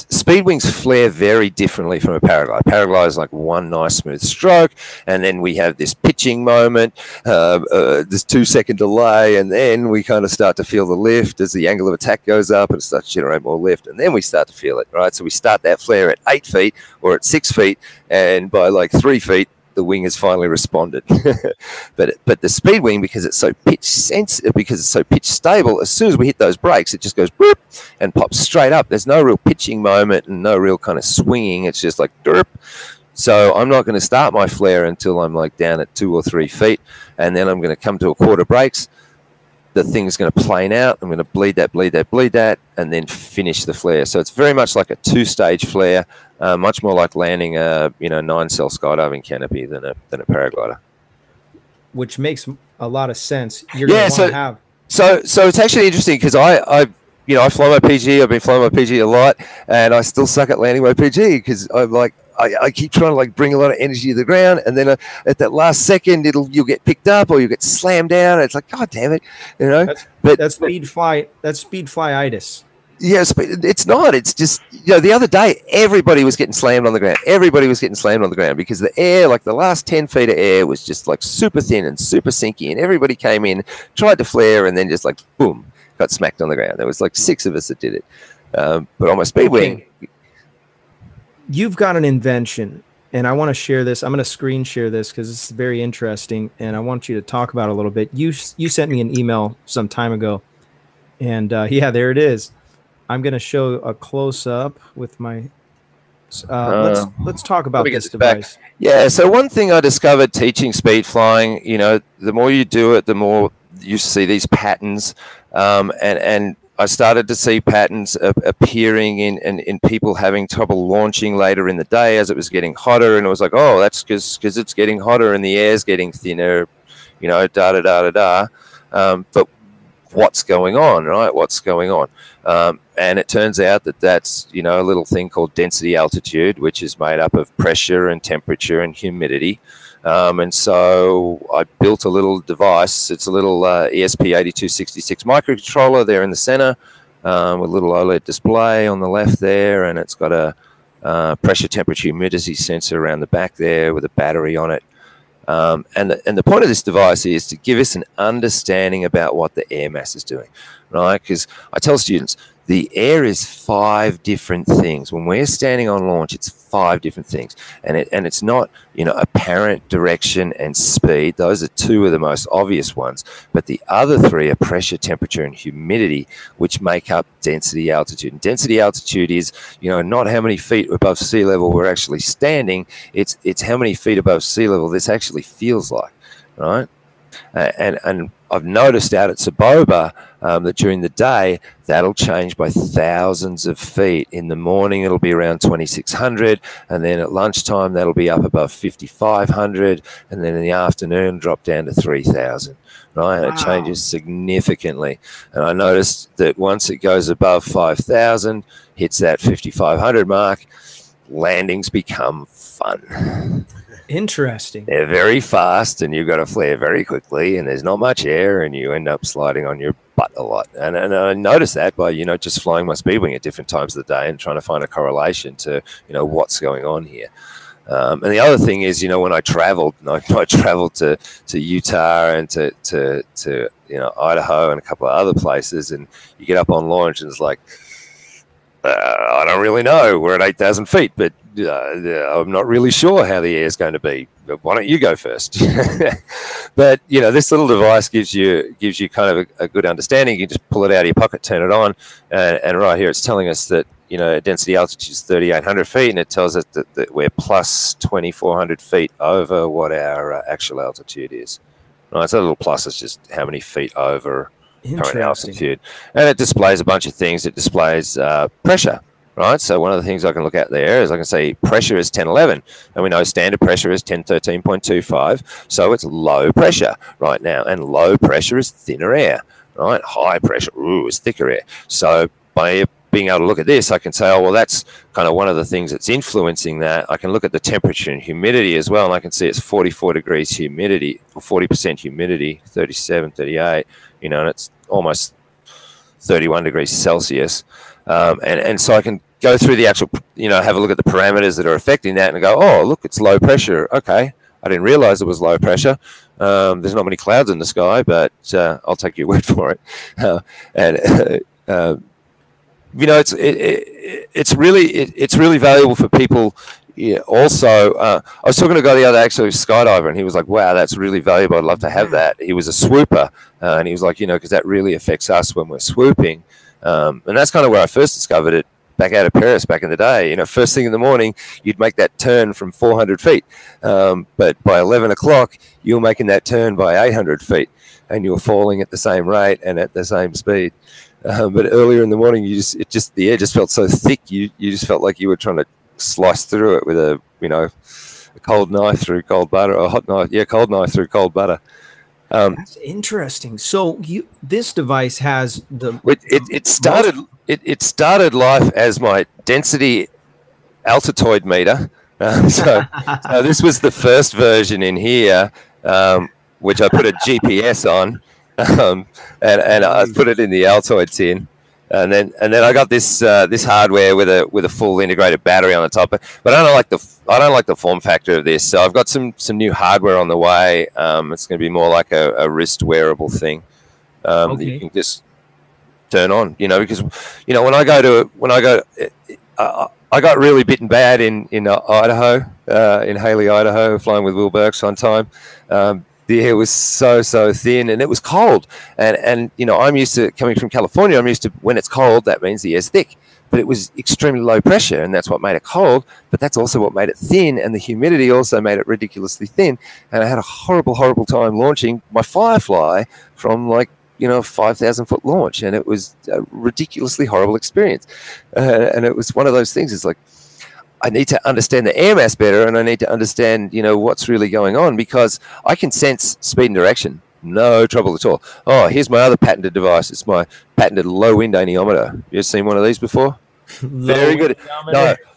C: speed wings flare very differently from a paraglide. Paraglide is like one nice smooth stroke, and then we have this pitching moment, this 2-second delay, and then we kind of start to feel the lift as the angle of attack goes up and it starts to generate more lift, and then we start to feel it, right? So we start that flare at 8 feet or at 6 feet, and by like 3 feet, the wing has finally responded. but the speed wing, because it's so pitch sensitive, because it's so pitch stable, as soon as we hit those brakes, it just goes whoop and pops straight up. There's no real pitching moment and no real kind of swinging. It's just like derp. So I'm not going to start my flare until I'm like down at 2 or 3 feet, and then I'm going to come to a quarter brakes. The thing's going to plane out. I'm going to bleed that, and then finish the flare. So it's very much like a 2-stage flare, much more like landing a 9-cell skydiving canopy than a paraglider.
A: Which makes a lot of sense. You're going to want to have.
C: So it's actually interesting because I fly my PG. I've been flying my PG a lot, and I still suck at landing my PG because I'm like, I keep trying to like bring a lot of energy to the ground, and then at that last second, you'll get picked up or you'll get slammed down. And it's like, God damn it, you know.
A: That's speed fly. That's speed flyitis.
C: Yes, but it's not. It's just, you know, the other day, everybody was getting slammed on the ground. Everybody was getting slammed on the ground because the air, like the last 10 feet of air was just like super thin and super sinky. And everybody came in, tried to flare, and then just like, boom, got smacked on the ground. There was like 6 of us that did it. But on my speed wing.
A: You've got an invention, and I want to share this. I'm going to screen share this because it's very interesting, and I want you to talk about it a little bit. You sent me an email some time ago, and yeah, there it is. I'm going to show a close-up with my let's talk about this device.
C: Yeah, so one thing I discovered teaching speed flying, you know, the more you do it, the more you see these patterns, and I started to see patterns appearing in people having trouble launching later in the day as it was getting hotter, and it was like, oh, that's because it's getting hotter and the air's getting thinner, you know, but what's going on, right? What's going on? And it turns out that that's, you know, a little thing called density altitude, which is made up of pressure and temperature and humidity. And so I built a little device. It's a little ESP8266 microcontroller there in the center, with a little OLED display on the left there, and it's got a pressure, temperature, humidity sensor around the back there with a battery on it. And the point of this device is to give us an understanding about what the air mass is doing, right? Because I tell students, the air is 5 different things. When we're standing on launch, it's 5 different things. And it's not, you know, apparent direction and speed. Those are 2 of the most obvious ones. But the other 3 are pressure, temperature, and humidity, which make up density altitude. And density altitude is, you know, not how many feet above sea level we're actually standing. It's how many feet above sea level this actually feels like, right? And I've noticed out at Soboba that during the day, that'll change by thousands of feet. In the morning, it'll be around 2,600, and then at lunchtime, that'll be up above 5,500, and then in the afternoon, drop down to 3,000, right? Wow. It changes significantly. And I noticed that once it goes above 5,000, hits that 5,500 mark, landings become fun.
A: Interesting.
C: They're very fast, and you've got to flare very quickly, and there's not much air, and you end up sliding on your butt a lot. And I noticed that by, you know, just flying my speed wing at different times of the day and trying to find a correlation to, you know, what's going on here. And the other thing is, you know, when I traveled to Utah and to you know, Idaho and a couple of other places, and you get up on launch and it's like, I don't really know. We're at 8,000 feet, but I'm not really sure how the air is going to be. Why don't you go first? But, you know, this little device gives you kind of a good understanding. You can just pull it out of your pocket, turn it on, and right here it's telling us that, you know, density altitude is 3,800 feet, and it tells us that we're plus 2,400 feet over what our actual altitude is. Right, so a little plus is just how many feet over current altitude, and it displays a bunch of things. It displays pressure, right? So one of the things I can look at there is I can say pressure is 1011, and we know standard pressure is 1013.25, so it's low pressure right now, and low pressure is thinner air, right? High pressure, is thicker air. So by being able to look at this, I can say, oh, well, that's kind of one of the things that's influencing that. I can look at the temperature and humidity as well, and I can see it's 44 degrees humidity, or 40% humidity, 37, 38, and it's almost 31 degrees Celsius. And so I can go through the actual, have a look at the parameters that are affecting that and go, oh, look, it's low pressure. Okay. I didn't realize it was low pressure. There's not many clouds in the sky, but I'll take your word for it. It's really valuable for people. Yeah. Also, I was talking to a guy the other day, actually, a skydiver, and he was like, "Wow, that's really valuable. I'd love to have that." He was a swooper, and he was like, because that really affects us when we're swooping, and that's kind of where I first discovered it. Back out of Paris back in the day, first thing in the morning, you'd make that turn from 400 feet. But by 11 o'clock, you were making that turn by 800 feet, and you were falling at the same rate and at the same speed. But earlier in the morning, the air just felt so thick. You just felt like you were trying to slice through it with a cold knife through cold butter, or a hot knife, cold knife through cold butter.
A: That's interesting. So this device has
C: it started life as my density altitude meter. So this was the first version in here, which I put a GPS on, and I put it in the Altoid tin. And then I got this hardware with a full integrated battery on the top. But I don't like the form factor of this. So I've got some new hardware on the way. It's going to be more like a wrist wearable thing that you can just turn on. Because I got really bitten bad in Idaho, in Haley, Idaho, flying with Will Burks one time. The air was so thin, and it was cold. And I'm used to coming from California. I'm used to when it's cold, that means the air's thick. But it was extremely low pressure, and that's what made it cold. But that's also what made it thin, and the humidity also made it ridiculously thin. And I had a horrible time launching my Firefly from 5,000 foot launch, and it was a ridiculously horrible experience. And it was one of those things. It's like, I need to understand the air mass better, and I need to understand, what's really going on, because I can sense speed and direction. No trouble at all. Oh, here's my other patented device. It's my patented low wind anemometer. You ever seen one of these before? Very good.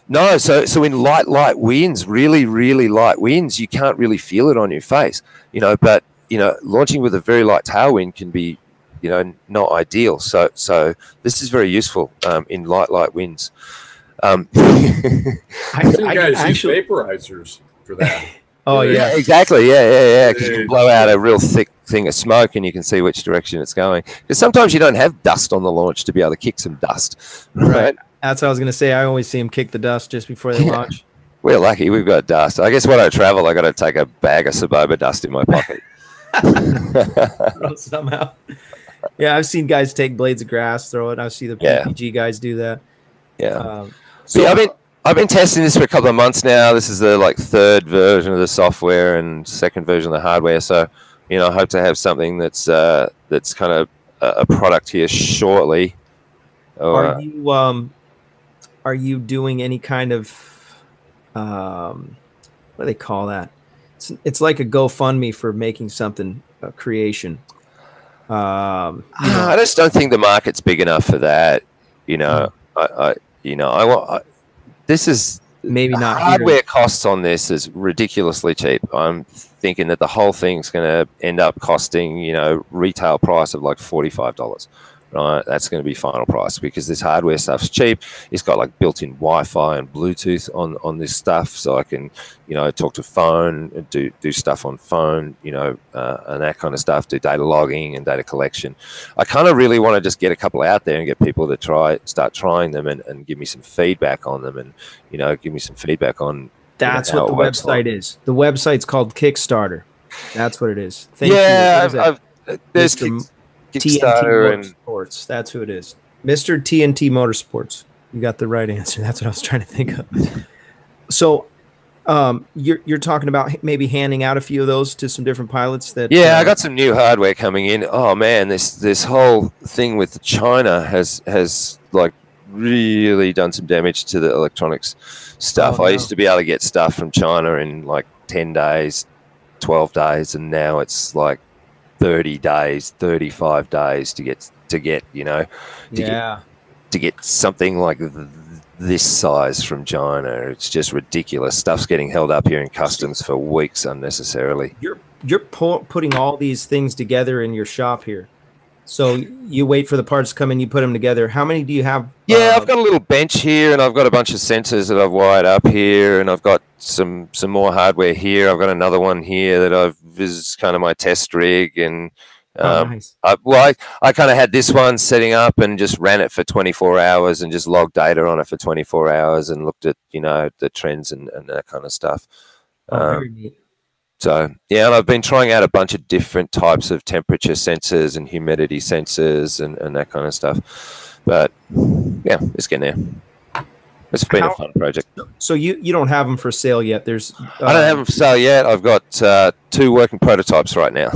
C: No. So in light winds, really light winds, you can't really feel it on your face, but, launching with a very light tailwind can be, not ideal. So this is very useful in light winds.
B: I think guys use vaporizers for that.
A: Oh yeah,
C: exactly. Yeah. Because you can blow out a real thick thing of smoke, and you can see which direction it's going. Because sometimes you don't have dust on the launch to be able to kick some dust, right?
A: That's what I was going to say. I always see them kick the dust just before they launch.
C: We're lucky. We've got dust. I guess when I travel, I got to take a bag of Soboba dust in my pocket.
A: Somehow. Yeah, I've seen guys take blades of grass, throw it. I see the PPG guys do that.
C: Yeah. I've been testing this for a couple of months now. This is the third version of the software and second version of the hardware. So, I hope to have something that's kind of a product here shortly.
A: Are you doing any kind of what do they call that? It's like a GoFundMe for making something a creation.
C: I just don't think the market's big enough for that. This is
A: maybe not
C: hardware costs on this is ridiculously cheap. I'm thinking that the whole thing's going to end up costing, retail price of like $45. Right, that's going to be final price, because this hardware stuff's cheap. It's got built-in Wi-Fi and Bluetooth on this stuff, so I can, talk to phone, do stuff on phone, and that kind of stuff. Do data logging and data collection. I kind of really want to just get a couple out there and get people to start trying them and give me some feedback on them, and give me some feedback on.
A: That's what the website is. The website's called Kickstarter. That's what it is.
C: There's Kickstarter and
A: Motorsports. That's who it is. Mr. TNT Motorsports. You got the right answer. That's what I was trying to think of. So, you're talking about maybe handing out a few of those to some different pilots.
C: I got some new hardware coming in. Oh man, this whole thing with China has really done some damage to the electronics stuff. I used to be able to get stuff from China in 10 days, 12 days, and now it's 30 days, 35 days to get to get something like this size from China. It's just ridiculous. Stuff's getting held up here in customs for weeks unnecessarily.
A: You're putting all these things together in your shop here. So you wait for the parts to come in, you put them together. How many do you have?
C: Yeah, I've got a little bench here, and I've got a bunch of sensors that I've wired up here, and I've got some more hardware here. I've got another one here that is kind of my test rig, and
A: nice.
C: I kind of had this one setting up and just ran it for 24 hours and just logged data on it for 24 hours and looked at, the trends and that kind of stuff.
A: Very neat.
C: So, yeah, and I've been trying out a bunch of different types of temperature sensors and humidity sensors and that kind of stuff. But, yeah, it's getting there. It's been a fun project.
A: So you don't have them for sale yet? I
C: don't have them for sale yet. I've got 2 working prototypes right now.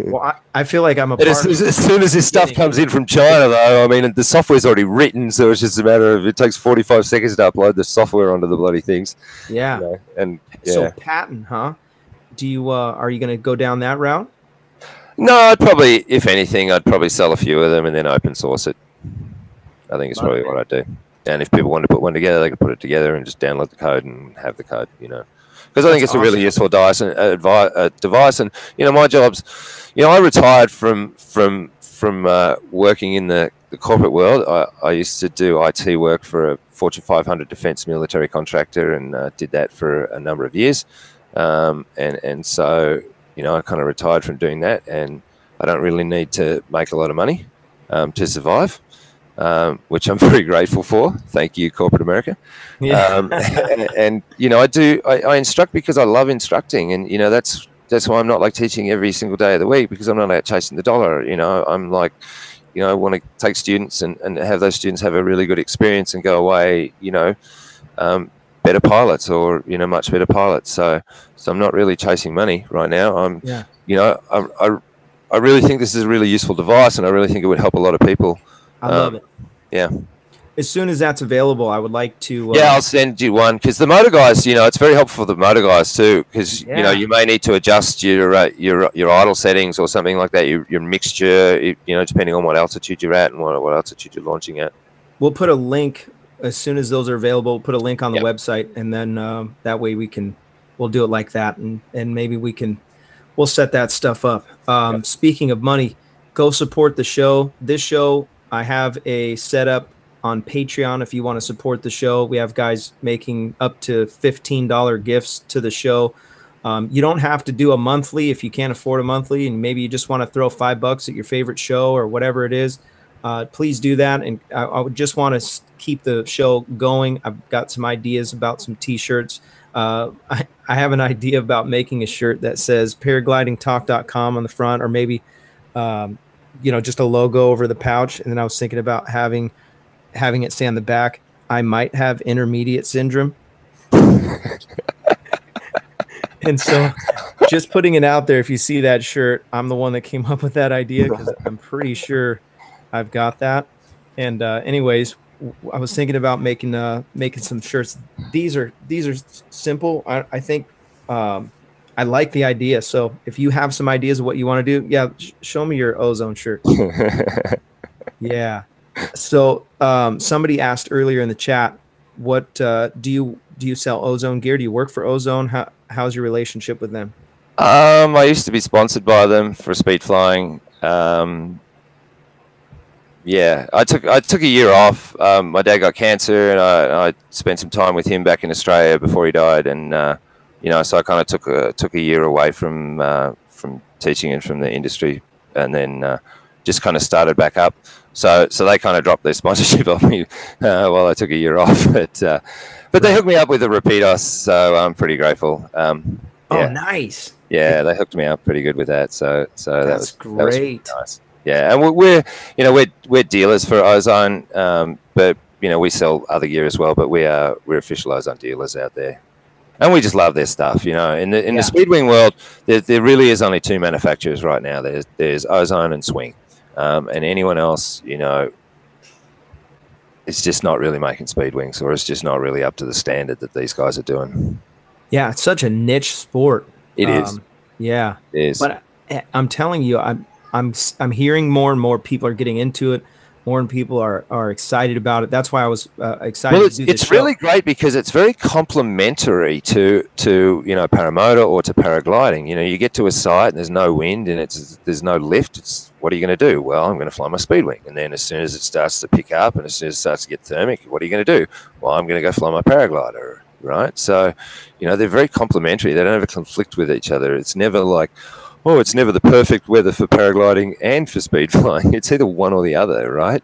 A: Well, I feel like I'm
C: as soon as this stuff comes in from China, though, I mean, the software's already written, so it's just a matter of it takes 45 seconds to upload the software onto the bloody things.
A: Yeah.
C: And yeah.
A: So patent, huh? Do you are you going to go down that route?
C: No, if anything, I'd probably sell a few of them and then open source it. I think it's probably what I'd do. And if people want to put one together, they can put it together and just download the code and have the code, Because I think it's a really useful device. And my job's, I retired from working in the corporate world. I used to do IT work for a Fortune 500 defense military contractor and did that for a number of years. And so, I kind of retired from doing that, and I don't really need to make a lot of money to survive. Which I'm very grateful for. Thank you, corporate America. Yeah. And I instruct because I love instructing, and that's why I'm not like teaching every single day of the week, because I'm not out chasing the dollar. I'm like, I want to take students and have those students have a really good experience and go away, better pilots or much better pilots. So I'm not really chasing money right now. I really think this is a really useful device, and I really think it would help a lot of people.
A: I love it.
C: Yeah.
A: As soon as that's available, I would like to.
C: I'll send you one, because the motor guys, it's very helpful for the motor guys too, because you may need to adjust your idle settings or something like that, your mixture, depending on what altitude you're at and what altitude you're launching at.
A: We'll put a link as soon as those are available. We'll put a link on the website, and then that way we'll do it like that, and maybe we'll set that stuff up. Speaking of money, go support the show. This show, I have a setup on Patreon if you want to support the show. We have guys making up to $15 gifts to the show. You don't have to do a monthly if you can't afford a monthly, and maybe you just want to throw $5 at your favorite show or whatever it is. Please do that. And I would just want to keep the show going. I've got some ideas about some T-shirts. I have an idea about making a shirt that says paraglidingtalk.com on the front, or maybe just a logo over the pouch. And then I was thinking about having it say on the back, I might have intermediate syndrome. And so just putting it out there, if you see that shirt, I'm the one that came up with that idea, because I'm pretty sure I've got that. And anyways, I was thinking about making some shirts. These are simple. I think I like the idea. So if you have some ideas of what you want to do, show me your ozone shirt. Yeah. So somebody asked earlier in the chat, what do you sell ozone gear? Do you work for Ozone? How's your relationship with them?
C: I used to be sponsored by them for speed flying. Yeah, I took a year off. My dad got cancer, and I spent some time with him back in Australia before he died, and so I kind of took a year away from teaching and from the industry, and then just kind of started back up. So they kind of dropped their sponsorship on me while I took a year off, but they hooked me up with a Rapidos, so I'm pretty grateful.
A: Oh, nice.
C: Yeah, they hooked me up pretty good with that. So
A: that's great. That was really
C: nice. Yeah, and we're dealers for Ozone, but we sell other gear as well. But we're official Ozone dealers out there, and we just love their stuff. In the Speedwing world, there really is only 2 manufacturers right now. There's Ozone and Swing, and anyone else, it's just not really making Speedwings, or it's just not really up to the standard that these guys are doing.
A: Yeah, it's such a niche sport.
C: It is.
A: Yeah,
C: it is.
A: But I'm telling you, I'm hearing more and more people are getting into it. More and people are excited about it. That's why I was excited
C: Well,
A: to do this
C: it's
A: show.
C: really great because it's very complementary to paramotor or to paragliding. You get to a site and there's no wind and there's no lift. What are you going to do? Well, I'm going to fly my speed wing, and then as soon as it starts to pick up and as soon as it starts to get thermic, what are you going to do? Well, I'm going to go fly my paraglider, right? So, they're very complementary. They don't ever conflict with each other. It's never like, oh, it's never the perfect weather for paragliding and for speed flying. It's either one or the other, right?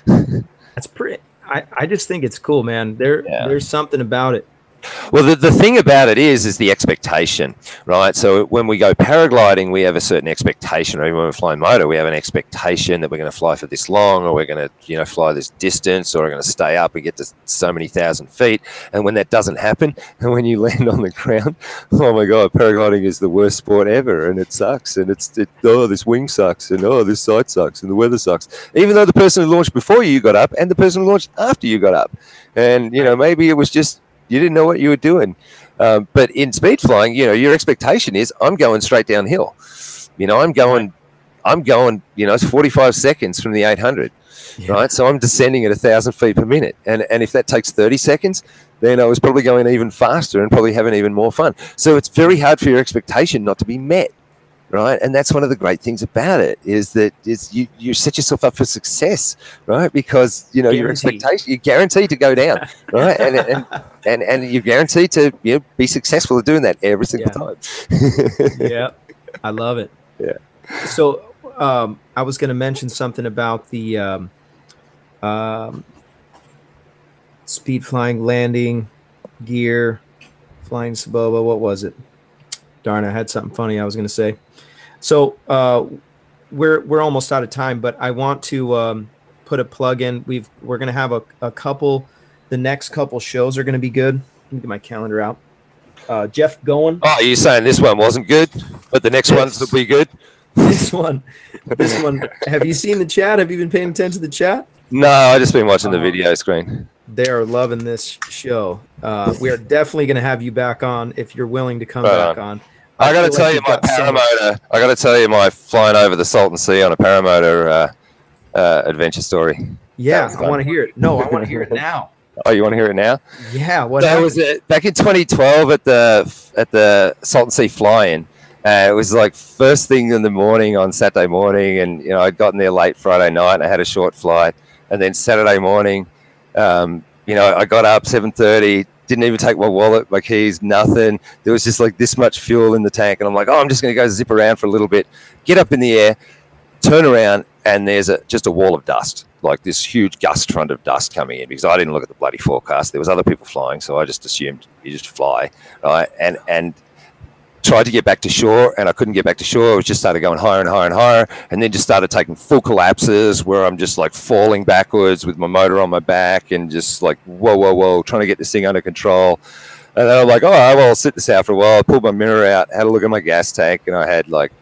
A: That's pretty. I just think it's cool, man. There's something about it.
C: Well, the thing about it is the expectation, right? So when we go paragliding, we have a certain expectation. Or even when we're flying motor, we have an expectation that we're going to fly for this long, or we're going to, fly this distance, or we're going to stay up and get to so many thousand feet. And when that doesn't happen, and when you land on the ground, oh my God, paragliding is the worst sport ever, and it sucks. And this wing sucks, and this site sucks, and the weather sucks. Even though the person who launched before you got up, and the person who launched after you got up, and maybe it was just, you didn't know what you were doing. But in speed flying, your expectation is I'm going straight downhill. I'm going, it's 45 seconds from the 800, right? So I'm descending at 1,000 feet per minute. And if that takes 30 seconds, then I was probably going even faster and probably having even more fun. So it's very hard for your expectation not to be met. Right, and that's one of the great things about it is that you set yourself up for success, right? Because your expectation, you're guaranteed to go down, right? and you're guaranteed to be successful at doing that every single time.
A: Yeah, I love it.
C: Yeah.
A: So I was going to mention something about the speed flying, landing gear, flying Soboba. What was it? Darn, I had something funny I was going to say. So we're almost out of time, but I want to put a plug in. We're going to have a couple. The next couple shows are going to be good. Let me get my calendar out. Jeff going.
C: Oh, you're saying this one wasn't good, but the next ones will be good?
A: This one. Have you seen the chat? Have you been paying attention to the chat?
C: No, I've just been watching the video screen.
A: They are loving this show. We are definitely going to have you back on if you're willing to come back on.
C: I got to tell you my paramotor. I got to tell you my flying over the Salton Sea on a paramotor adventure story.
A: Yeah, I want to hear it. No, I want to hear it now.
C: Oh, you want to hear it now?
A: Yeah.
C: That was back in 2012 at the Salton Sea fly-in. It was like first thing in the morning on Saturday morning, and I'd gotten there late Friday night, and I had a short flight, and then Saturday morning, I got up 7:30. Didn't even take my wallet, my keys, nothing. There was just like this much fuel in the tank. And I'm like, I'm just going to go zip around for a little bit, get up in the air, turn around, and there's just a wall of dust, like this huge gust front of dust coming in, because I didn't look at the bloody forecast. There was other people flying, so I just assumed you just fly, right? And tried to get back to shore, and I couldn't get back to shore. It was just started going higher and higher and higher, and then just started taking full collapses where I'm just like falling backwards with my motor on my back and just like, whoa, trying to get this thing under control. And then I'm like, all right, well, I'll sit this out for a while. I pulled my mirror out, had a look at my gas tank, and I had like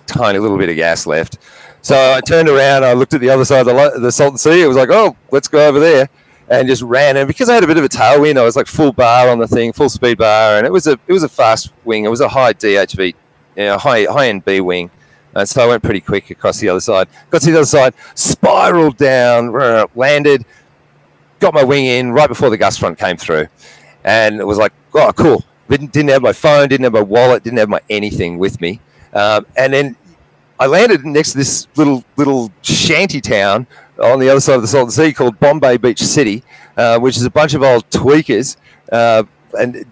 C: tiny little bit of gas left. So I turned around, I looked at the other side of the Salton Sea. It was like, oh, let's go over there. And just ran, and because I had a bit of a tailwind, I was like full bar on the thing, full speed bar, and it was a fast wing. It was a high DHV, high end B wing, and so I went pretty quick across the other side. Got to the other side, spiraled down, landed, got my wing in right before the gust front came through, and it was like, oh, cool. Didn't have my phone, didn't have my wallet, didn't have my anything with me, and then I landed next to this little shanty town on the other side of the Salton Sea called Bombay Beach City, which is a bunch of old tweakers and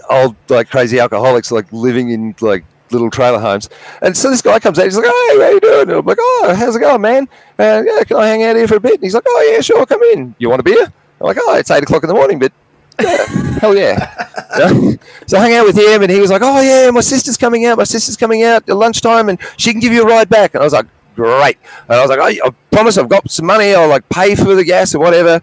C: old like crazy alcoholics like living in like little trailer homes. And so this guy comes out, he's like, hey, how you doing? And I'm like, oh, how's it going, man? Yeah, can I hang out here for a bit? And he's like, oh yeah, sure, come in. You want a beer? I'm like, oh, it's 8 o'clock in the morning, but yeah, hell yeah. So I hung out with him, and he was like, oh yeah, my sister's coming out at lunchtime, and she can give you a ride back. And I was like, great. And I was like, I promise I've got some money, I'll like pay for the gas or whatever.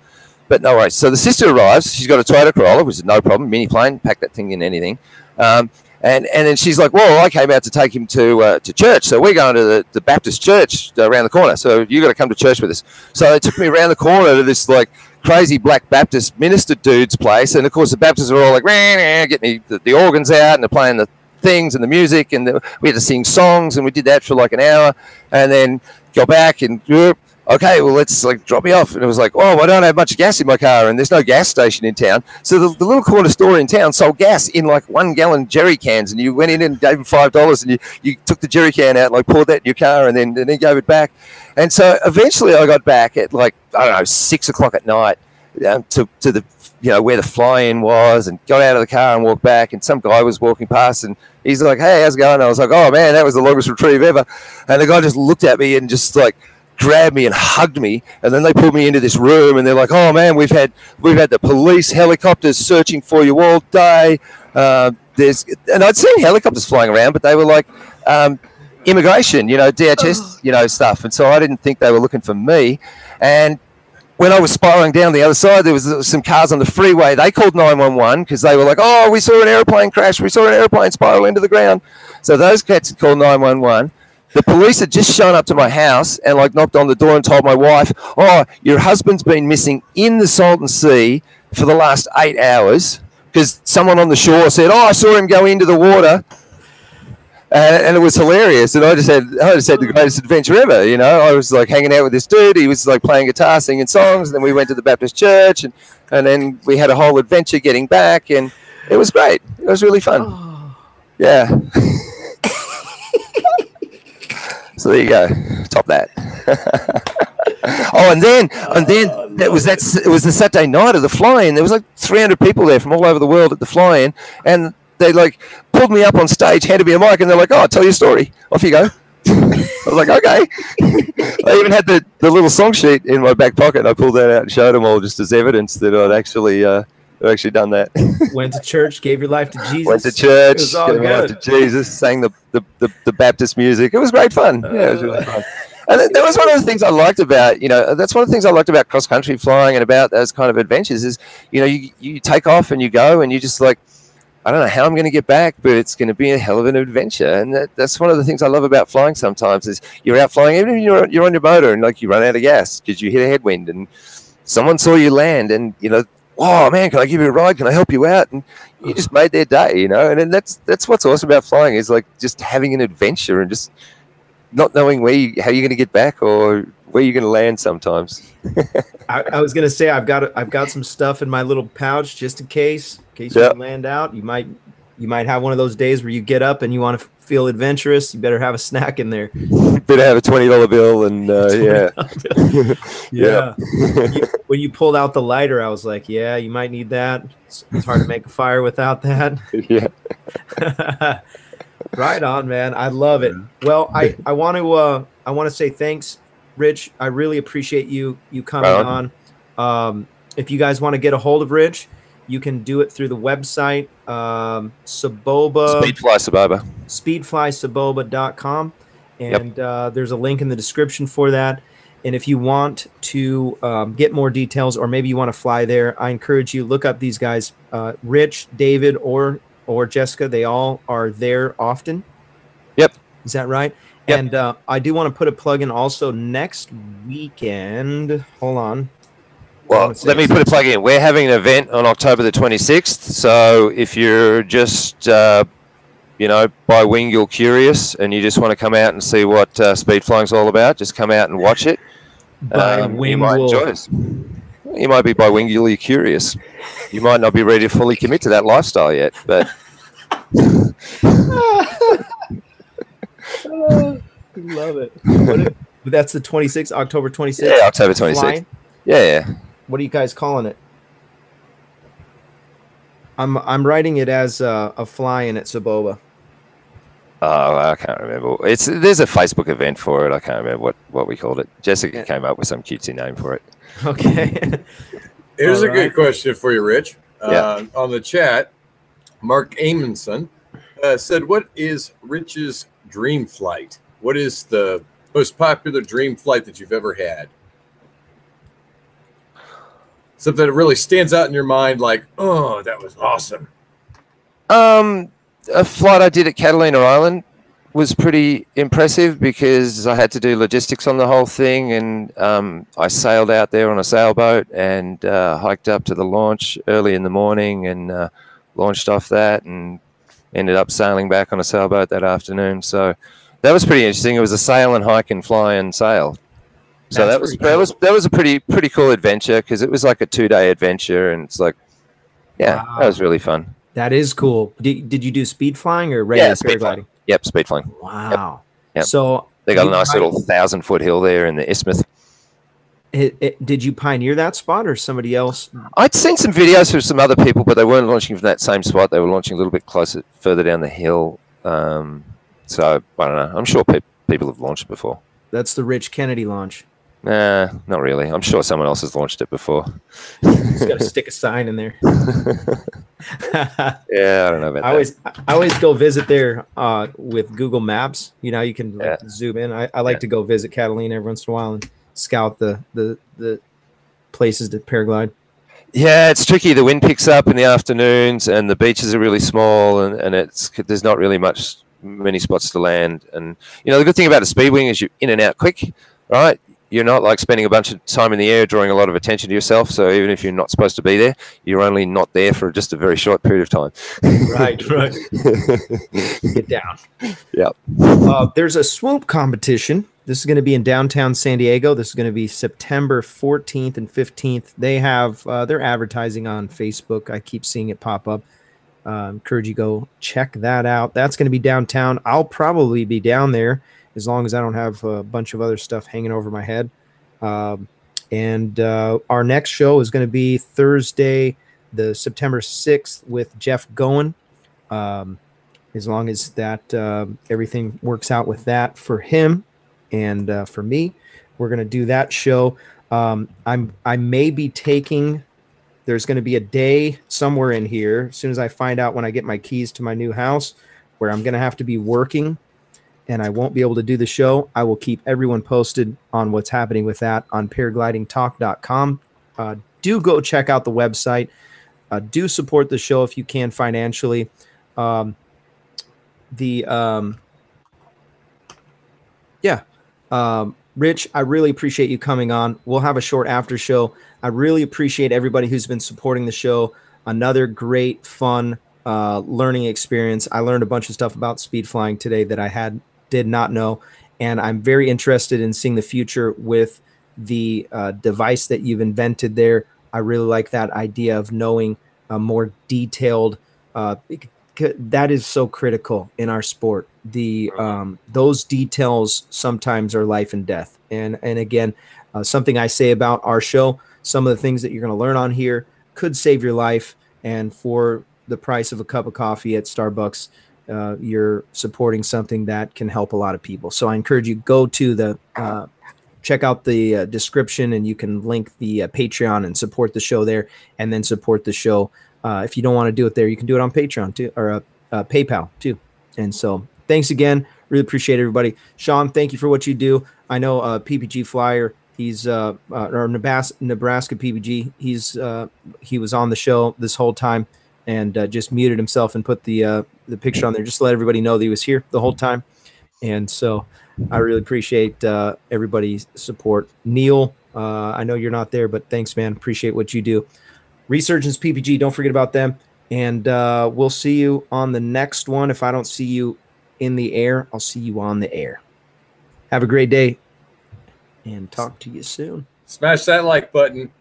C: But no worries. So the sister arrives, she's got a Toyota Corolla, which is no problem, mini plane, pack that thing in anything. And then she's like, well, I came out to take him to church, so we're going to the Baptist church around the corner, so you got to come to church with us. So they took me around the corner to this like crazy black Baptist minister dude's place, and of course the Baptists are all like getting the organs out, and they're playing the things and the music, and we had to sing songs, and we did that for like an hour, and then go back and okay, well, let's like drop me off. And it was like, oh, I don't have much gas in my car, and there's no gas station in town. So the little corner store in town sold gas in like 1 gallon jerry cans, and you went in and gave them $5, and you took the jerry can out, like poured that in your car, and then gave it back. And so eventually I got back at like, I don't know, 6 o'clock at night to the, where the fly-in was, and got out of the car and walked back, and some guy was walking past, and he's like, hey, how's it going? And I was like, oh man, that was the longest retrieve ever. And the guy just looked at me and just like grabbed me and hugged me, and then they pulled me into this room, and they're like, oh man, we've had the police helicopters searching for you all day. And I'd seen helicopters flying around, but they were like immigration, DHS, stuff. And so I didn't think they were looking for me. And when I was spiraling down the other side, there was some cars on the freeway. They called 911 because they were like, oh, we saw an airplane crash. We saw an airplane spiral into the ground. So those cats had called 911. The police had just shown up to my house and like knocked on the door and told my wife, oh, your husband's been missing in the Salton Sea for the last 8 hours, because someone on the shore said, oh, I saw him go into the water. And it was hilarious. And I just had the greatest adventure ever. I was like hanging out with this dude. He was like playing guitar, singing songs. And then we went to the Baptist church, and then we had a whole adventure getting back. And it was great. It was really fun. Oh. Yeah. So there you go. Top that. And then it was the Saturday night of the fly-in. There was like 300 people there from all over the world at the fly-in, and they like pulled me up on stage, handed me a mic, and they're like, "Oh, tell your story. Off you go." I was like, "Okay." I even had the little song sheet in my back pocket, and I pulled that out and showed them all just as evidence that I'd actually done that.
A: Went to church, gave your life to Jesus.
C: Went to church, gave my life to Jesus, sang the Baptist music. It was great fun. Yeah, it was really fun. And that was one of the things I liked about, that's one of the things I liked about cross-country flying and about those kind of adventures is, you take off and you go and you just like, I don't know how I'm going to get back, but it's going to be a hell of an adventure. And that's one of the things I love about flying sometimes is you're out flying, even if you're on your motor and like you run out of gas because you hit a headwind and someone saw you land and, oh man, can I give you a ride? Can I help you out? And you just made their day, And then that's what's awesome about flying is like just having an adventure and just not knowing how you're going to get back or where you're going to land sometimes.
A: I was going to say I've got some stuff in my little pouch just in case you land out. You might have one of those days where you get up and you want to feel adventurous. You better have a snack in there.
C: Better have a $20 bill and
A: yeah. When you pulled out the lighter, I was like, yeah, you might need that. It's hard to make a fire without that.
C: Yeah.
A: Right on, man. I love it. Well, I want to say thanks, Rich. I really appreciate you coming on. If you guys want to get a hold of Rich, you can do it through the website, Soboba. Speedflysoboba.com. And there's a link in the description for that. And if you want to get more details or maybe you want to fly there, I encourage you, look up these guys, Rich, David, or Jessica. They all are there often.
C: Yep.
A: Is that right?
C: Yep.
A: And I do want to put a plug in also next weekend. Hold on.
C: Well, let me put a plug in. We're having an event on October the 26th. So if you're just, bilingual curious and you just want to come out and see what speed flying's all about, just come out and watch it. You might enjoy it. You might be bilingually curious. You might not be ready to fully commit to that lifestyle yet, but...
A: Love it. That's the 26th, October 26th?
C: Yeah, October 26th. Flying? Yeah.
A: What are you guys calling it? I'm writing it as a fly-in at Soboba.
C: Oh, I can't remember. There's a Facebook event for it. I can't remember what we called it. Jessica came up with some cutesy name for it.
A: Okay.
B: Here's a good question for you, Rich.
C: Yeah.
B: On the chat, Mark Amundsen said, what is Rich's dream flight? What is the most popular dream flight that you've ever had? Something that really stands out in your mind like, oh, that was awesome.
C: A flight I did at Catalina Island was pretty impressive because I had to do logistics on the whole thing, and I sailed out there on a sailboat and hiked up to the launch early in the morning and launched off that, and ended up sailing back on a sailboat that afternoon. So that was pretty interesting. It was a sail and hike and fly and sail. So that was a pretty cool adventure, because it was like a 2-day adventure, and it's like, yeah, wow. That was really fun.
A: That is cool. Did you do speed flying or regular paragliding?
C: Yep, speed flying.
A: Wow.
C: Yep.
A: So
C: they got a nice little 1,000-foot hill there in the isthmus.
A: Did you pioneer that spot or somebody else?
C: I'd seen some videos from some other people, but they weren't launching from that same spot. They were launching a little bit further down the hill. So I don't know. I'm sure people have launched before.
A: That's the Rich Kennedy launch.
C: Nah, not really. I'm sure someone else has launched it before.
A: Just got to stick a sign in there.
C: Yeah, I don't know about that.
A: I always go visit there with Google Maps. You know, you can zoom in. I like to go visit Catalina every once in a while and scout the places to paraglide. Yeah,
C: it's tricky. The wind picks up in the afternoons, and the beaches are really small, and there's not really many spots to land. And you know, the good thing about a speed wing is you're in and out quick, right? You're not like spending a bunch of time in the air drawing a lot of attention to yourself. So even if you're not supposed to be there, you're only not there for just a very short period of time.
A: Right. Get down.
C: Yeah.
A: There's a swoop competition. This is going to be in downtown San Diego. This is going to be September 14th and 15th. They have their advertising on Facebook. I keep seeing it pop up. Encourage you go check that out. That's going to be downtown. I'll probably be down there, as long as I don't have a bunch of other stuff hanging over my head. And our next show is going to be Thursday, the September 6th with Jeff Goen. As long as that everything works out with that for him and for me, we're going to do that show. I may be taking, there's going to be a day somewhere in here, as soon as I find out when I get my keys to my new house, where I'm going to have to be working and I won't be able to do the show. I will keep everyone posted on what's happening with that on paraglidingtalk.com. Do go check out the website. Do support the show if you can financially. Rich, I really appreciate you coming on. We'll have a short after show. I really appreciate everybody who's been supporting the show. Another great, fun learning experience. I learned a bunch of stuff about speed flying today that I did not know, and I'm very interested in seeing the future with the device that you've invented there. I really like that idea of knowing a more detailed. That is so critical in our sport. Those details sometimes are life and death. And again, something I say about our show, some of the things that you're going to learn on here could save your life. And for the price of a cup of coffee at Starbucks, you're supporting something that can help a lot of people. So I encourage you, go to check out the description, and you can link the Patreon and support the show there, and then support the show. If you don't want to do it there, you can do it on Patreon too, or PayPal too. And so thanks again. Really appreciate everybody. Sean, thank you for what you do. I know PPG Flyer, he's or Nebraska PPG. He was on the show this whole time and just muted himself and put the picture on there just to let everybody know that he was here the whole time. And so I really appreciate everybody's support. Neil, I know you're not there, but thanks, man. Appreciate what you do. Resurgence PPG, don't forget about them. And we'll see you on the next one. If I don't see you in the air, I'll see you on the air. Have a great day, and talk to you soon.
B: Smash that like button.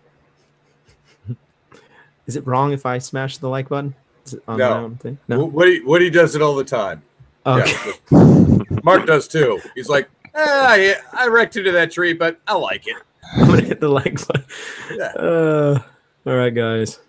A: Is it wrong if I smash the like button? Is it on
B: no.
A: Thing? No.
B: Woody does it all the time.
A: Okay.
B: Yeah. Mark does too. He's like, I wrecked into that tree, but I like it.
A: I'm going to hit the like button.
B: Yeah.
A: All right, guys.